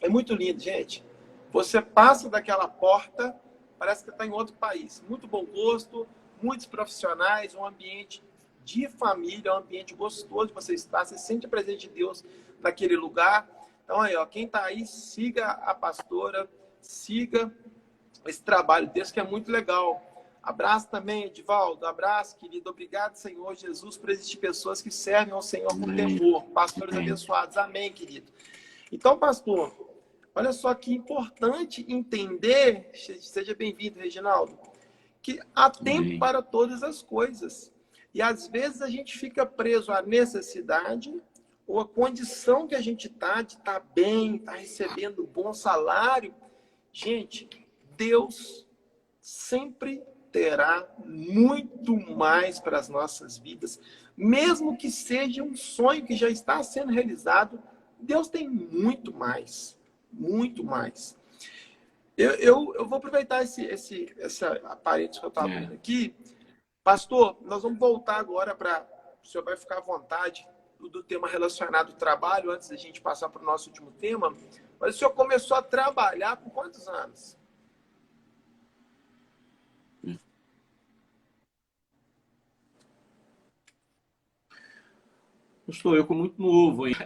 É muito lindo, gente. Você passa daquela porta, parece que está em outro país. Muito bom gosto, muitos profissionais, um ambiente de família, um ambiente gostoso de você estar, você sente a presença de Deus naquele lugar. Então, aí, ó, quem está aí, siga a pastora, siga esse trabalho desse, que é muito legal. Abraço também, Edivaldo, abraço, querido. Obrigado, Senhor Jesus, por existir pessoas que servem ao Senhor com temor. Pastores abençoados. Amém, querido. Então, pastor, olha só que importante entender, seja bem-vindo, Reginaldo, que há tempo para todas as coisas. E às vezes a gente fica preso à necessidade ou à condição que a gente está, de estar bem, estar recebendo bom salário. Gente, Deus sempre terá muito mais para as nossas vidas. Mesmo que seja um sonho que já está sendo realizado, Deus tem muito mais. Muito mais. Eu vou aproveitar essa parede que eu estava vendo aqui. Pastor, nós vamos voltar agora para... O senhor vai ficar à vontade do tema relacionado ao trabalho, antes da gente passar para o nosso último tema. Mas o senhor começou a trabalhar com quantos anos? Estou eu com muito novo, hein?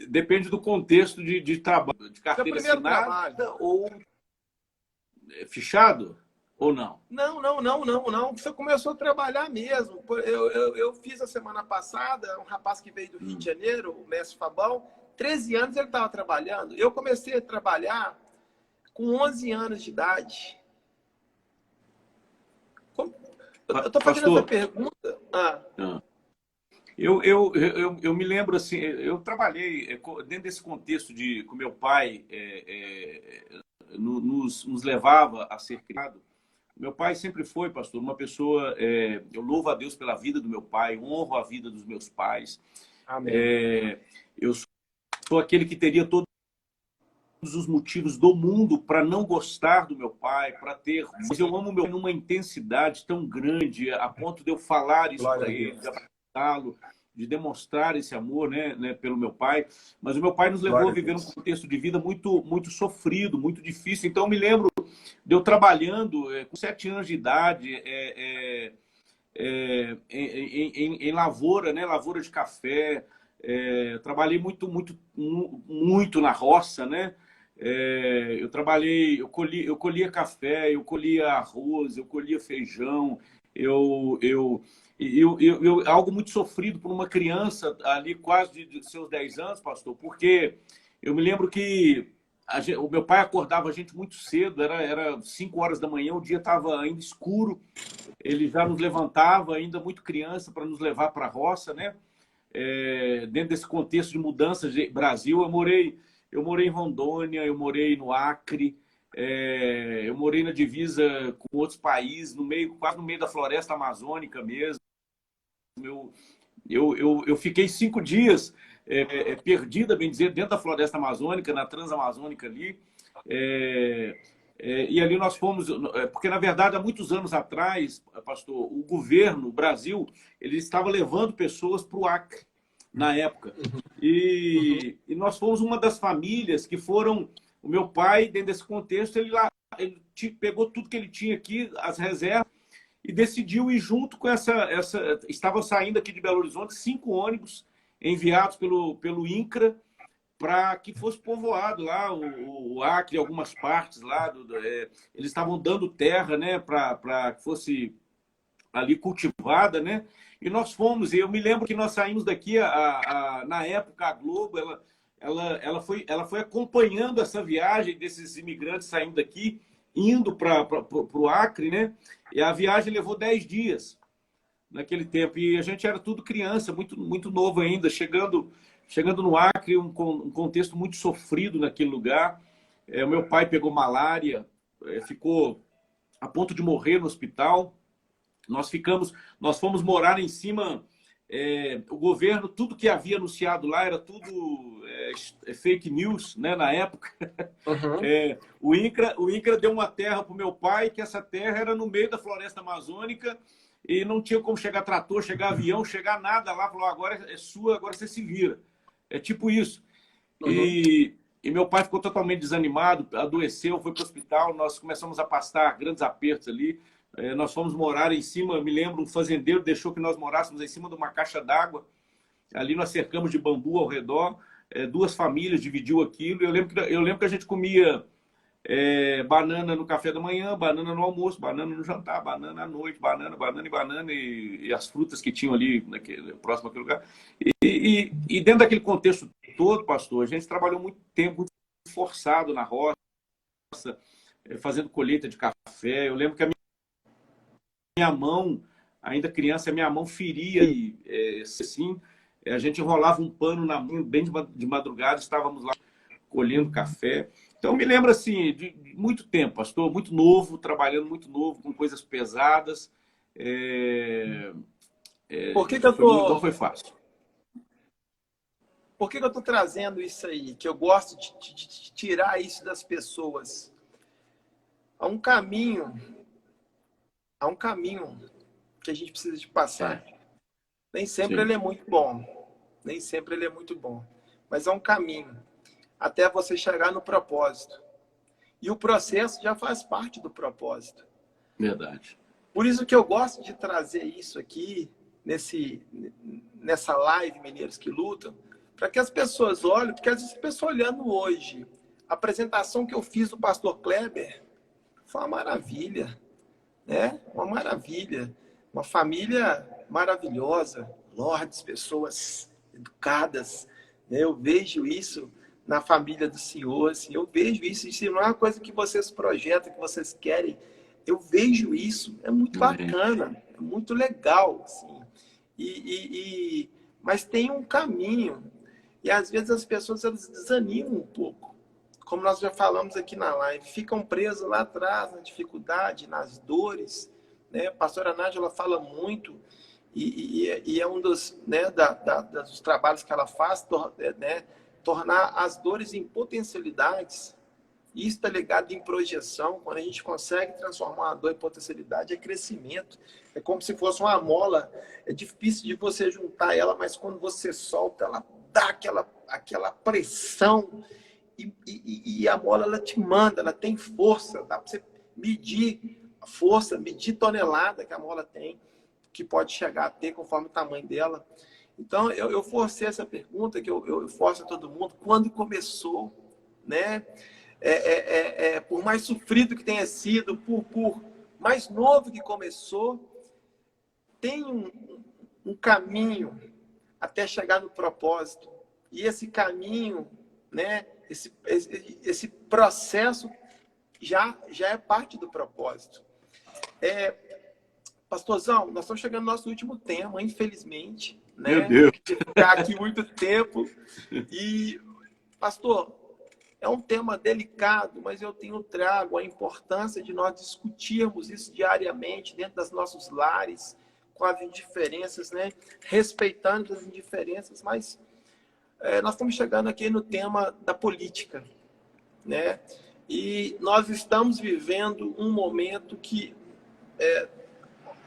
Depende do contexto de trabalho, de carteira assinada ou fichado ou não? Não. Você começou a trabalhar mesmo. Eu fiz a semana passada, um rapaz que veio do Rio de Janeiro, o mestre Fabão, 13 anos ele estava trabalhando. Eu comecei a trabalhar com 11 anos de idade. Eu estou fazendo essa pergunta. Eu me lembro assim, eu trabalhei dentro desse contexto com meu pai nos levava a ser criado. Meu pai sempre foi, pastor, uma pessoa... eu louvo a Deus pela vida do meu pai, honro a vida dos meus pais. Amém. Eu sou aquele que teria todos os motivos do mundo para não gostar do meu pai, para ter... Mas eu amo meu pai numa intensidade tão grande, a ponto de eu falar isso para ele, de abraçá-lo, de demonstrar esse amor, né, pelo meu pai. Mas o meu pai nos levou a viver num contexto de vida muito, muito sofrido, muito difícil. Então, eu me lembro de eu trabalhando com 7 anos de idade em lavoura, né, lavoura de café. Eu trabalhei muito na roça, né? Eu colhia café, eu colhia arroz, eu colhia feijão, algo muito sofrido por uma criança ali quase de seus 10 anos, pastor, porque eu me lembro que o meu pai acordava a gente muito cedo, era 5 horas da manhã, o dia estava ainda escuro, ele já nos levantava, ainda muito criança, para nos levar para a roça, né? Dentro desse contexto de mudança de Brasil, eu morei em Rondônia, eu morei no Acre, eu morei na divisa com outros países, quase no meio da floresta amazônica mesmo. Eu fiquei 5 dias perdida, bem dizer, dentro da floresta amazônica, na Transamazônica ali. E ali nós fomos, porque na verdade há muitos anos atrás, pastor, o governo, o Brasil, ele estava levando pessoas para o Acre na época. E nós fomos uma das famílias que foram. O meu pai, dentro desse contexto, ele pegou tudo que ele tinha aqui, as reservas, e decidiu ir junto com estavam saindo aqui de Belo Horizonte 5 ônibus enviados pelo INCRA para que fosse povoado lá o Acre, algumas partes lá. Eles estavam dando terra, né, para que fosse ali cultivada, né? E nós fomos, e eu me lembro que nós saímos daqui, na época, a Globo, ela foi acompanhando essa viagem desses imigrantes saindo daqui, indo para o Acre, né? E a viagem levou 10 dias naquele tempo. E a gente era tudo criança, muito, muito novo ainda, chegando no Acre, um contexto muito sofrido naquele lugar. O meu pai pegou malária, ficou a ponto de morrer no hospital. Nós fomos morar em cima. O governo, tudo que havia anunciado lá era tudo fake news, né, na época. O INCRA deu uma terra para o meu pai, que essa terra era no meio da floresta amazônica e não tinha como chegar trator, chegar avião, chegar nada lá. Falou, agora é sua, agora você se vira. É tipo isso. E meu pai ficou totalmente desanimado, adoeceu, foi para o hospital, nós começamos a passar grandes apertos ali. Nós fomos morar em cima, me lembro, um fazendeiro deixou que nós morássemos em cima de uma caixa d'água. Ali nós cercamos de bambu ao redor, 2 famílias dividiu aquilo. Eu lembro que a gente comia banana no café da manhã, banana no almoço, banana no jantar, banana à noite, banana e banana, e as frutas que tinham ali próximo àquele lugar. E dentro daquele contexto todo, pastor, a gente trabalhou muito tempo, muito forçado na roça, fazendo colheita de café. Eu lembro que a minha mão, ainda criança, a minha mão feria e assim, a gente enrolava um pano na mão, bem de madrugada, estávamos lá colhendo café. Então, me lembro assim, de muito tempo, pastor, muito novo, trabalhando muito novo, com coisas pesadas. Por que que eu tô... Não foi fácil. Por que que eu tô trazendo isso aí? Que eu gosto de tirar isso das pessoas. Há um caminho que a gente precisa de passar. Nem sempre ele é muito bom. Nem sempre ele é muito bom. Mas é um caminho até você chegar no propósito. E o processo já faz parte do propósito. Verdade. Por isso que eu gosto de trazer isso aqui, nessa live Mineiros que Lutam, para que as pessoas olhem, porque às vezes a pessoa olhando hoje, a apresentação que eu fiz do pastor Kleber foi uma maravilha, né? Uma maravilha. Uma família maravilhosa, lordes, pessoas educadas. Né? Eu vejo isso na família do Senhor, assim, eu vejo isso. Isso não é uma coisa que vocês projetam, que vocês querem. Eu vejo isso, é muito bacana, é muito legal, assim. Mas tem um caminho, e às vezes as pessoas elas desanimam um pouco. Como nós já falamos aqui na live, ficam presas lá atrás, na dificuldade, nas dores. Né? A pastora Nádia fala muito, e é um dos, né, dos trabalhos que ela faz, né, tornar as dores em potencialidades. Isso está ligado em projeção. Quando a gente consegue transformar a dor em potencialidade, é crescimento. É como se fosse uma mola. É difícil de você juntar ela, mas quando você solta, ela dá aquela pressão. E a mola, ela te manda, ela tem força. Dá para você medir a força, medir tonelada que a mola tem, que pode chegar a ter conforme o tamanho dela. Então, eu forcei essa pergunta, que eu forço a todo mundo. Quando começou, né? Por mais sofrido que tenha sido, por mais novo que começou, tem um caminho até chegar no propósito. E esse caminho, né, esse processo já é parte do propósito. Pastorzão, nós estamos chegando no nosso último tema, infelizmente. Né? Meu Deus! Ficar aqui muito tempo. E, pastor, é um tema delicado, mas eu trago a importância de nós discutirmos isso diariamente dentro dos nossos lares, com as indiferenças, né? Respeitando as indiferenças, mas nós estamos chegando aqui no tema da política, né? E nós estamos vivendo um momento que,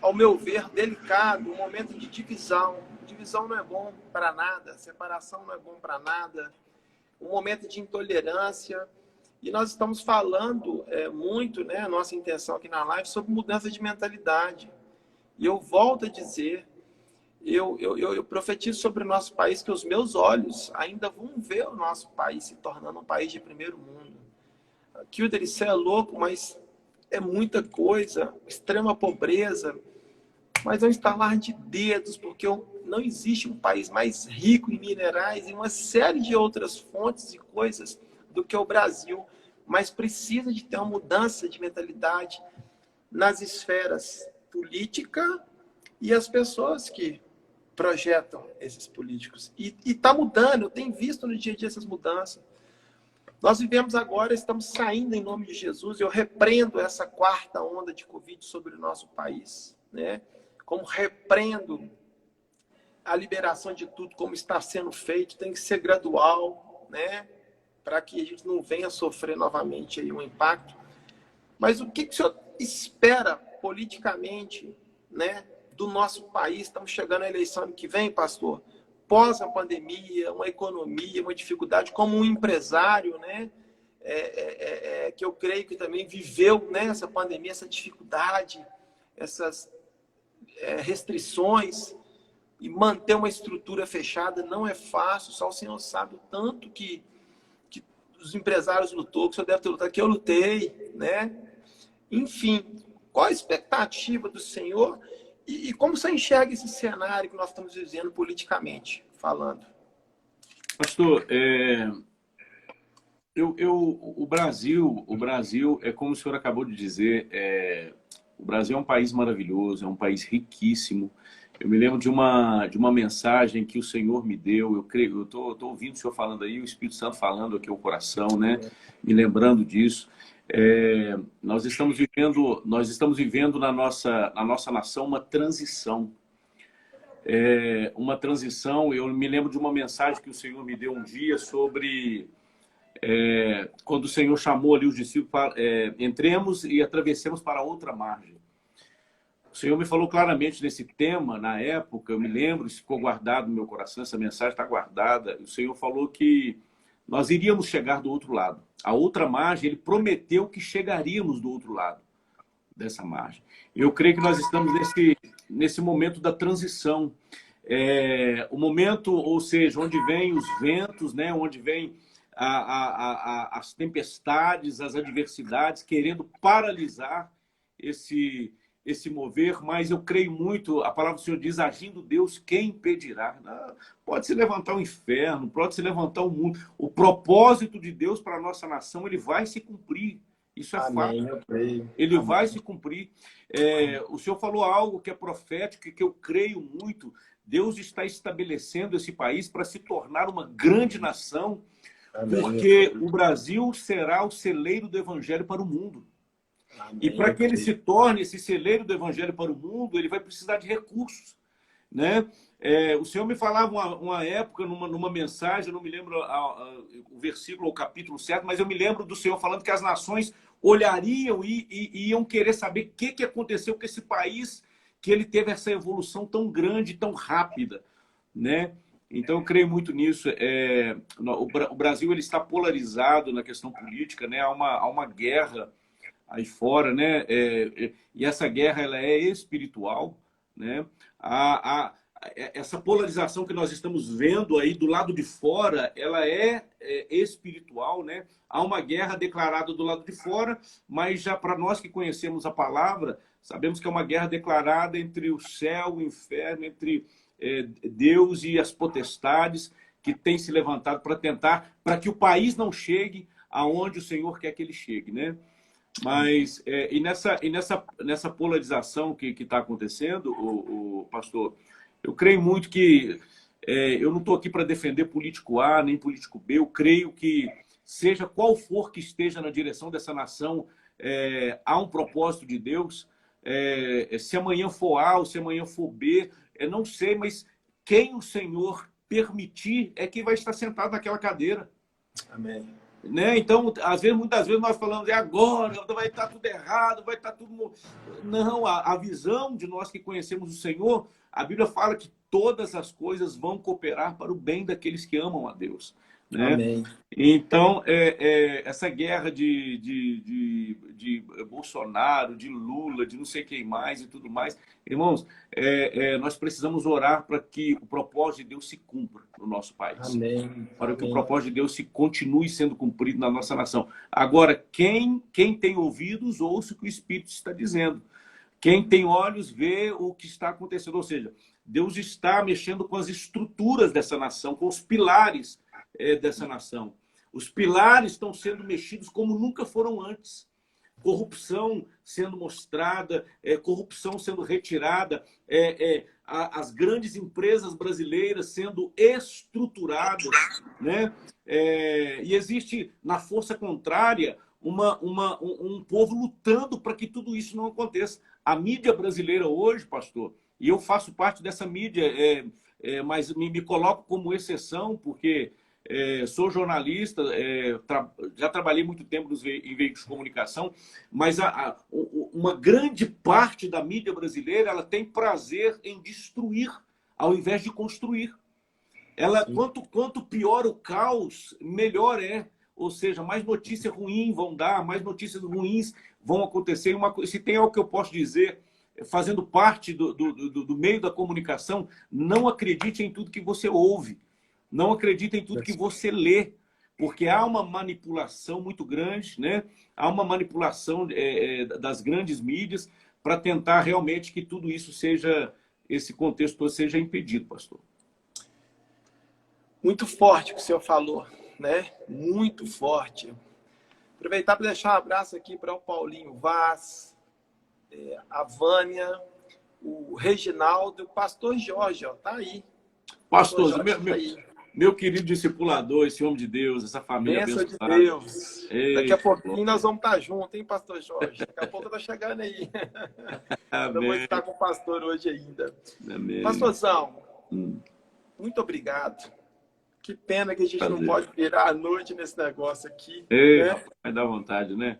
ao meu ver, delicado, um momento de divisão. Divisão não é bom para nada, separação não é bom para nada, um momento de intolerância. E nós estamos falando muito, né, a nossa intenção aqui na live, sobre mudança de mentalidade. E eu volto a dizer, eu profetizo sobre o nosso país que os meus olhos ainda vão ver o nosso país se tornando um país de primeiro mundo. Kilder, isso é louco, mas é muita coisa, extrema pobreza, mas é um estalar de dedos, porque não existe um país mais rico em minerais e uma série de outras fontes e coisas do que o Brasil, mas precisa de ter uma mudança de mentalidade nas esferas política e as pessoas que projetam esses políticos. E está mudando, eu tenho visto no dia a dia essas mudanças. Nós vivemos agora, estamos saindo em nome de Jesus, eu repreendo essa quarta onda de Covid sobre o nosso país, né? Como repreendo a liberação de tudo, como está sendo feito, tem que ser gradual, né? Para que a gente não venha sofrer novamente aí um impacto. Mas o que o senhor espera politicamente, né, do nosso país? Estamos chegando à eleição ano que vem, pastor. Pós a pandemia, uma economia, uma dificuldade, como um empresário, né, que eu creio que também viveu, né, essa pandemia, essa dificuldade, essas restrições, e manter uma estrutura fechada não é fácil, só o senhor sabe o tanto que os empresários lutou, que o senhor deve ter lutado, que eu lutei, né? Enfim, qual a expectativa do senhor e como você enxerga esse cenário que nós estamos vivendo politicamente falando? Pastor, o Brasil é como o senhor acabou de dizer, o Brasil é um país maravilhoso, é um país riquíssimo. Eu me lembro de uma mensagem que o Senhor me deu. Eu tô ouvindo o Senhor falando aí, o Espírito Santo falando aqui ao coração, né? Me lembrando disso. Nós estamos vivendo na nossa nação uma transição. Uma transição. Eu me lembro de uma mensagem que o Senhor me deu um dia sobre quando o Senhor chamou ali os discípulos para entremos e atravessemos para outra margem. O Senhor me falou claramente desse tema na época, eu me lembro, isso ficou guardado no meu coração, essa mensagem está guardada. O Senhor falou que nós iríamos chegar do outro lado. A outra margem, Ele prometeu que chegaríamos do outro lado dessa margem. Eu creio que nós estamos nesse momento da transição. O momento, ou seja, onde vêm os ventos, né? Onde vêm as tempestades, as adversidades, querendo paralisar esse mover, mas eu creio muito, a palavra do Senhor diz, agindo Deus, quem impedirá? Pode se levantar o inferno, pode se levantar o mundo. O propósito de Deus para a nossa nação, ele vai se cumprir. Isso é Amém, fato. eu creio. Ele Amém. vai se cumprir. O Senhor falou algo que é profético e que eu creio muito. Deus está estabelecendo esse país para se tornar uma grande nação, Amém, porque o Brasil será o celeiro do evangelho para o mundo. Amém, e para que ele se torne esse celeiro do evangelho para o mundo, ele vai precisar de recursos, né? O Senhor me falava uma época, numa mensagem, eu não me lembro o versículo ou o capítulo certo, mas eu me lembro do Senhor falando que as nações olhariam e iam querer saber o que aconteceu com esse país, que ele teve essa evolução tão grande, tão rápida, né? Então, eu creio muito nisso. O Brasil ele está polarizado na questão política, né? Há uma guerra aí fora, né? E essa guerra ela é espiritual, né? Essa polarização que nós estamos vendo aí do lado de fora, ela é espiritual, né? Há uma guerra declarada do lado de fora, mas já para nós que conhecemos a palavra, sabemos que é uma guerra declarada entre o céu, o inferno, entre Deus e as potestades que têm se levantado para que o país não chegue aonde o Senhor quer que ele chegue, né? Mas, nessa polarização que está acontecendo, o pastor, eu creio muito que eu não estou aqui para defender político A nem político B. Eu creio que, seja qual for que esteja na direção dessa nação, há um propósito de Deus. Se amanhã for A ou se amanhã for B, não sei, mas quem o Senhor permitir é quem vai estar sentado naquela cadeira. Amém. Né? Então, muitas vezes nós falamos, agora vai estar tudo errado, vai estar tudo... Não, a visão de nós que conhecemos o Senhor, a Bíblia fala que todas as coisas vão cooperar para o bem daqueles que amam a Deus. Né? Amém. Então, essa guerra de Bolsonaro, de Lula, de não sei quem mais e tudo mais, irmãos, nós precisamos orar para que o propósito de Deus se cumpra no nosso país. Amém. Para que o propósito de Deus se continue sendo cumprido na nossa nação. Agora, quem tem ouvidos, ouça o que o Espírito está dizendo. Quem tem olhos, vê o que está acontecendo. Ou seja, Deus está mexendo com as estruturas dessa nação, com os pilares dessa nação. Os pilares estão sendo mexidos como nunca foram antes. Corrupção sendo mostrada, corrupção sendo retirada, as grandes empresas brasileiras sendo estruturadas, né? E existe, na força contrária, um povo lutando para que tudo isso não aconteça. A mídia brasileira hoje, pastor, e eu faço parte dessa mídia, mas me coloco como exceção, porque sou jornalista, já trabalhei muito tempo em veículos de comunicação, mas uma grande parte da mídia brasileira ela tem prazer em destruir, ao invés de construir. Quanto pior o caos, melhor é. Ou seja, mais notícias ruins vão dar, mais notícias ruins vão acontecer. Se tem algo que eu posso dizer, fazendo parte do meio da comunicação, não acredite em tudo que você ouve. Não acredite em tudo que você lê, porque há uma manipulação muito grande, né? Há uma manipulação das grandes mídias para tentar realmente que tudo isso seja, esse contexto todo seja impedido, pastor. Muito forte o que o senhor falou, né? Muito forte. Aproveitar para deixar um abraço aqui para o Paulinho Vaz, a Vânia, o Reginaldo, o pastor Jorge, ó, tá aí. Pastor, meu querido discipulador, esse homem de Deus, essa família abençoada. De Deus. Daqui a pouquinho nós vamos estar juntos, hein, pastor Jorge? Daqui a pouco eu tô chegando aí. Eu vou estar com o pastor hoje ainda. Amém. Pastorzão, muito obrigado. Que pena que a gente não pode virar a noite nesse negócio aqui. Né? Vai dar vontade, né?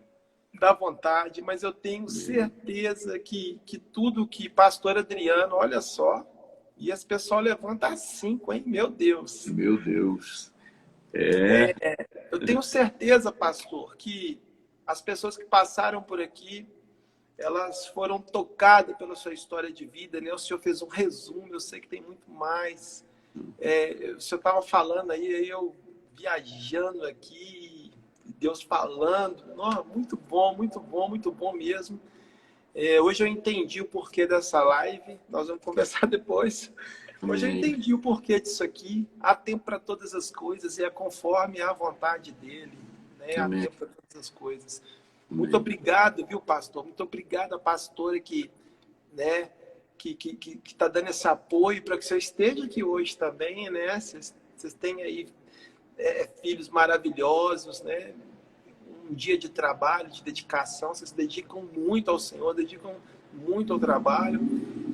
Dá vontade, mas eu tenho certeza que tudo que pastor Adriano, olha só, e as pessoas levantam às 5, hein? Meu Deus. Meu Deus. Eu tenho certeza, pastor, que as pessoas que passaram por aqui, elas foram tocadas pela sua história de vida, né? O senhor fez um resumo, eu sei que tem muito mais. O senhor estava falando aí eu viajando aqui, Deus falando. Nossa, muito bom, muito bom, muito bom mesmo. Hoje eu entendi o porquê dessa live. Nós vamos conversar depois. Hoje eu entendi o porquê disso aqui. Há tempo para todas as coisas e é conforme a vontade dele. Né? Há tempo para todas as coisas. Muito obrigado, viu, pastor? Muito obrigado a pastora que está dando esse apoio para que você esteja aqui hoje também, né? Vocês têm aí filhos maravilhosos, né? Um dia de trabalho, de dedicação, vocês se dedicam muito ao Senhor, dedicam muito ao trabalho,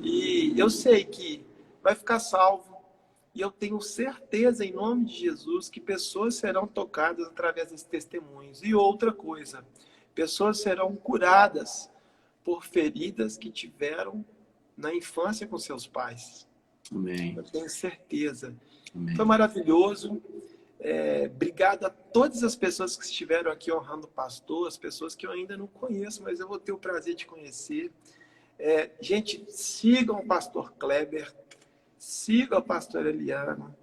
e eu sei que vai ficar salvo, e eu tenho certeza, em nome de Jesus, que pessoas serão tocadas através desses testemunhos. E outra coisa, pessoas serão curadas por feridas que tiveram na infância com seus pais. Amém. Eu tenho certeza. Amém. Foi maravilhoso. Obrigado a todas as pessoas que estiveram aqui honrando o pastor, as pessoas que eu ainda não conheço, mas eu vou ter o prazer de conhecer. Gente, sigam o pastor Kleber, sigam a pastora Eliana.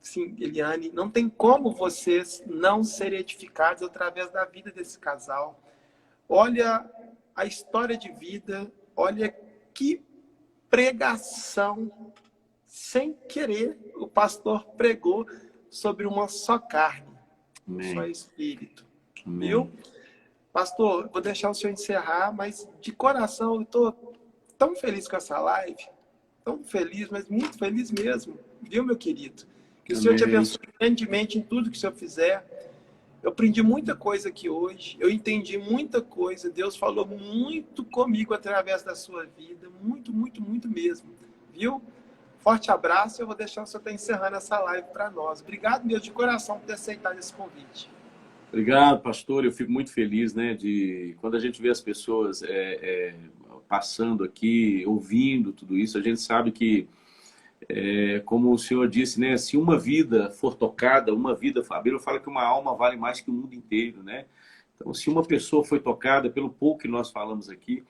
Sim, Eliane, não tem como vocês não serem edificados através da vida desse casal. Olha a história de vida, olha que pregação, sem querer, o pastor pregou sobre uma só carne, um só espírito. Amém. Viu? Pastor, vou deixar o senhor encerrar, mas de coração eu estou tão feliz com essa live, tão feliz, mas muito feliz mesmo, viu, meu querido? Que o Senhor te abençoe grandemente em tudo que o Senhor fizer. Eu aprendi muita coisa aqui hoje, eu entendi muita coisa, Deus falou muito comigo através da sua vida, muito, muito, muito mesmo, viu? Forte abraço, eu vou deixar o senhor estar encerrando essa live para nós. Obrigado, meu, de coração, por ter aceitado esse convite. Obrigado, pastor. Eu fico muito feliz, né, quando a gente vê as pessoas passando aqui, ouvindo tudo isso, a gente sabe que, como o senhor disse, né, se uma vida for tocada, a Bíblia fala que uma alma vale mais que o mundo inteiro, né? Então, se uma pessoa foi tocada pelo pouco que nós falamos aqui,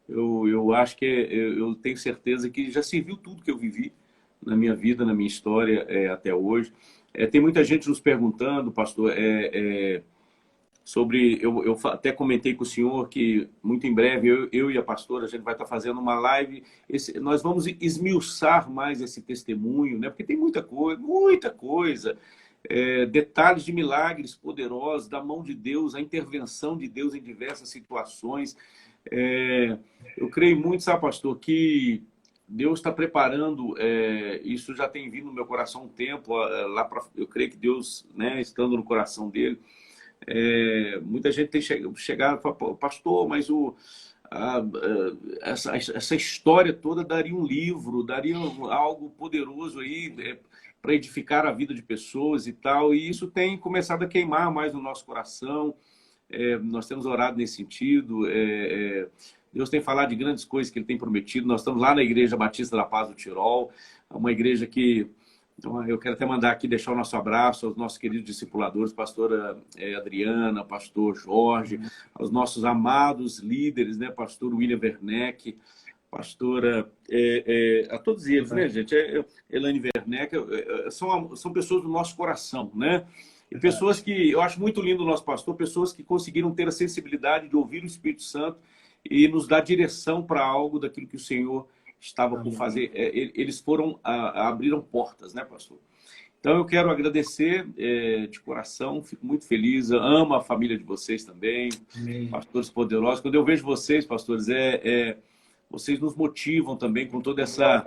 eu acho que eu tenho certeza que já serviu tudo que eu vivi na minha vida, na minha história até hoje. Tem muita gente nos perguntando, pastor, sobre... Eu até comentei com o senhor que muito em breve eu e a pastora, a gente vai estar fazendo uma live. Nós vamos esmiuçar mais esse testemunho, né? Porque tem muita coisa. Detalhes de milagres poderosos da mão de Deus, a intervenção de Deus em diversas situações. Eu creio muito, sabe, pastor, que Deus está preparando, isso já tem vindo no meu coração há um tempo, eu creio que Deus, né, estando no coração dele, muita gente tem chegado e falado, pastor, mas essa história toda daria um livro, daria algo poderoso aí para edificar a vida de pessoas e tal, e isso tem começado a queimar mais no nosso coração. Nós temos orado nesse sentido. Deus tem falado de grandes coisas que Ele tem prometido. Nós estamos lá na Igreja Batista da Paz do Tirol, uma igreja que... Então, eu quero até mandar aqui, deixar o nosso abraço aos nossos queridos discipuladores, pastora Adriana, pastor Jorge, aos nossos amados líderes, né, pastor William Werneck, pastora... a todos eles, né, gente? Elaine Werneck, são pessoas do nosso coração, né? E pessoas que, eu acho muito lindo o nosso pastor, pessoas que conseguiram ter a sensibilidade de ouvir o Espírito Santo e nos dar direção para algo daquilo que o Senhor estava por fazer. Eles abriram portas, né, pastor? Então eu quero agradecer de coração, fico muito feliz, amo a família de vocês também, pastores poderosos. Quando eu vejo vocês, pastores, vocês nos motivam também com toda essa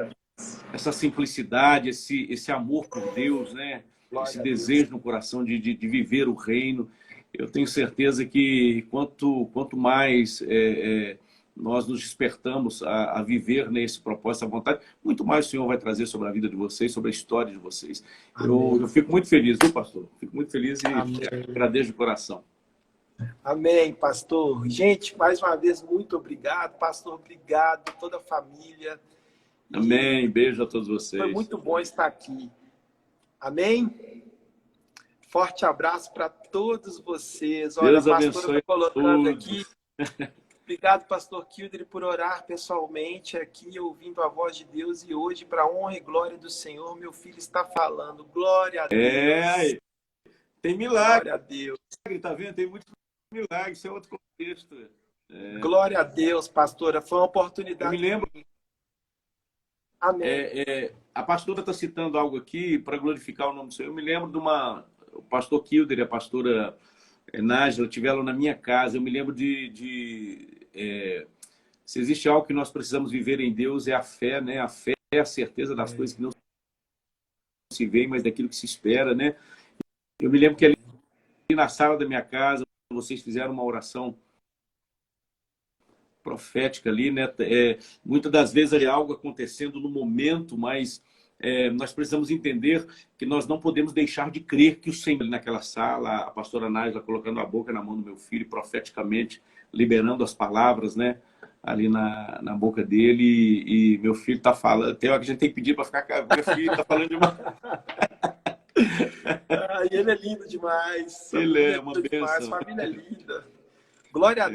simplicidade, esse amor por Deus, né? Esse desejo no coração de viver o reino. Eu tenho certeza que quanto mais nós nos despertamos a viver nesse propósito, à vontade, muito mais o Senhor vai trazer sobre a vida de vocês, sobre a história de vocês. Eu fico muito feliz, viu, pastor? Fico muito feliz e agradeço de coração. Amém, pastor. Gente, mais uma vez, muito obrigado. Pastor, obrigado, toda a família. Amém. Beijo a todos vocês. Foi muito bom estar aqui. Amém? Forte abraço para todos vocês. Olha, Deus a pastora está colocando aqui. todos. Obrigado, pastor Kildare, por orar pessoalmente aqui, ouvindo a voz de Deus. E hoje, para a honra e glória do Senhor, meu filho está falando. Glória a Deus. Tem milagre. Glória a Deus. Tá vendo? Tem muito milagre. Isso é outro contexto. Glória a Deus, pastora. Foi uma oportunidade. Eu me lembro. Amém. A pastora está citando algo aqui para glorificar o nome do Senhor. Eu me lembro de o pastor Kildare e a pastora Nájila tiveram na minha casa. Eu me lembro se existe algo que nós precisamos viver em Deus, é a fé, né? A fé é a certeza das coisas que não se veem, mas daquilo que se espera, né? Eu me lembro que ali na sala da minha casa, vocês fizeram uma oração profética ali, né? Muitas das vezes é algo acontecendo no momento, mas nós precisamos entender que nós não podemos deixar de crer que o Senhor, naquela sala, a pastora Nájila colocando a boca na mão do meu filho, profeticamente liberando as palavras, né? Ali na boca dele, e meu filho está falando, até a gente tem que pedir para ficar calmo, meu filho está falando demais. Ele é lindo demais. Ele é uma bênção. Família é linda. Glória a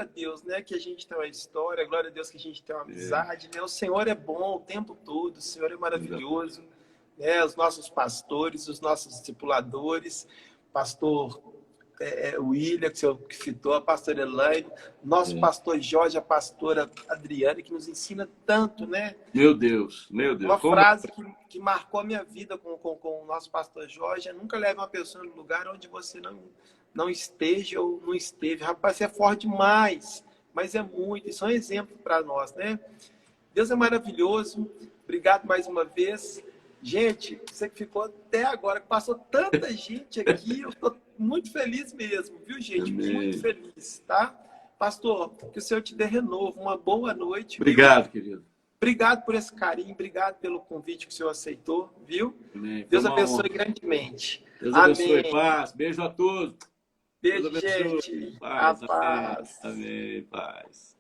Deus, né? Que a gente tem uma história, glória a Deus que a gente tem uma amizade, né? O Senhor é bom o tempo todo, o Senhor é maravilhoso, né? Os nossos pastores, os nossos discipuladores, pastor William, que o senhor citou, a pastora Elaine, nosso pastor Jorge, a pastora Adriana, que nos ensina tanto, né? Meu Deus. Uma frase que marcou a minha vida com o nosso pastor Jorge é: nunca leve uma pessoa no lugar onde você não esteja ou não esteve. Rapaz, você é forte demais, mas é muito. Isso é um exemplo para nós, né? Deus é maravilhoso. Obrigado mais uma vez. Gente, você que ficou até agora, que passou tanta gente aqui, eu estou muito feliz mesmo, viu, gente? Amém. Muito feliz, tá? Pastor, que o Senhor te dê renovo. Uma boa noite. Obrigado, querido. obrigado por esse carinho, obrigado pelo convite que o senhor aceitou, viu? Amém. Deus abençoe grandemente. Deus abençoe, Amém. paz. Beijo a todos. Beijo, Deus abençoe. gente. A Paz. Amém. paz. Amém. Paz.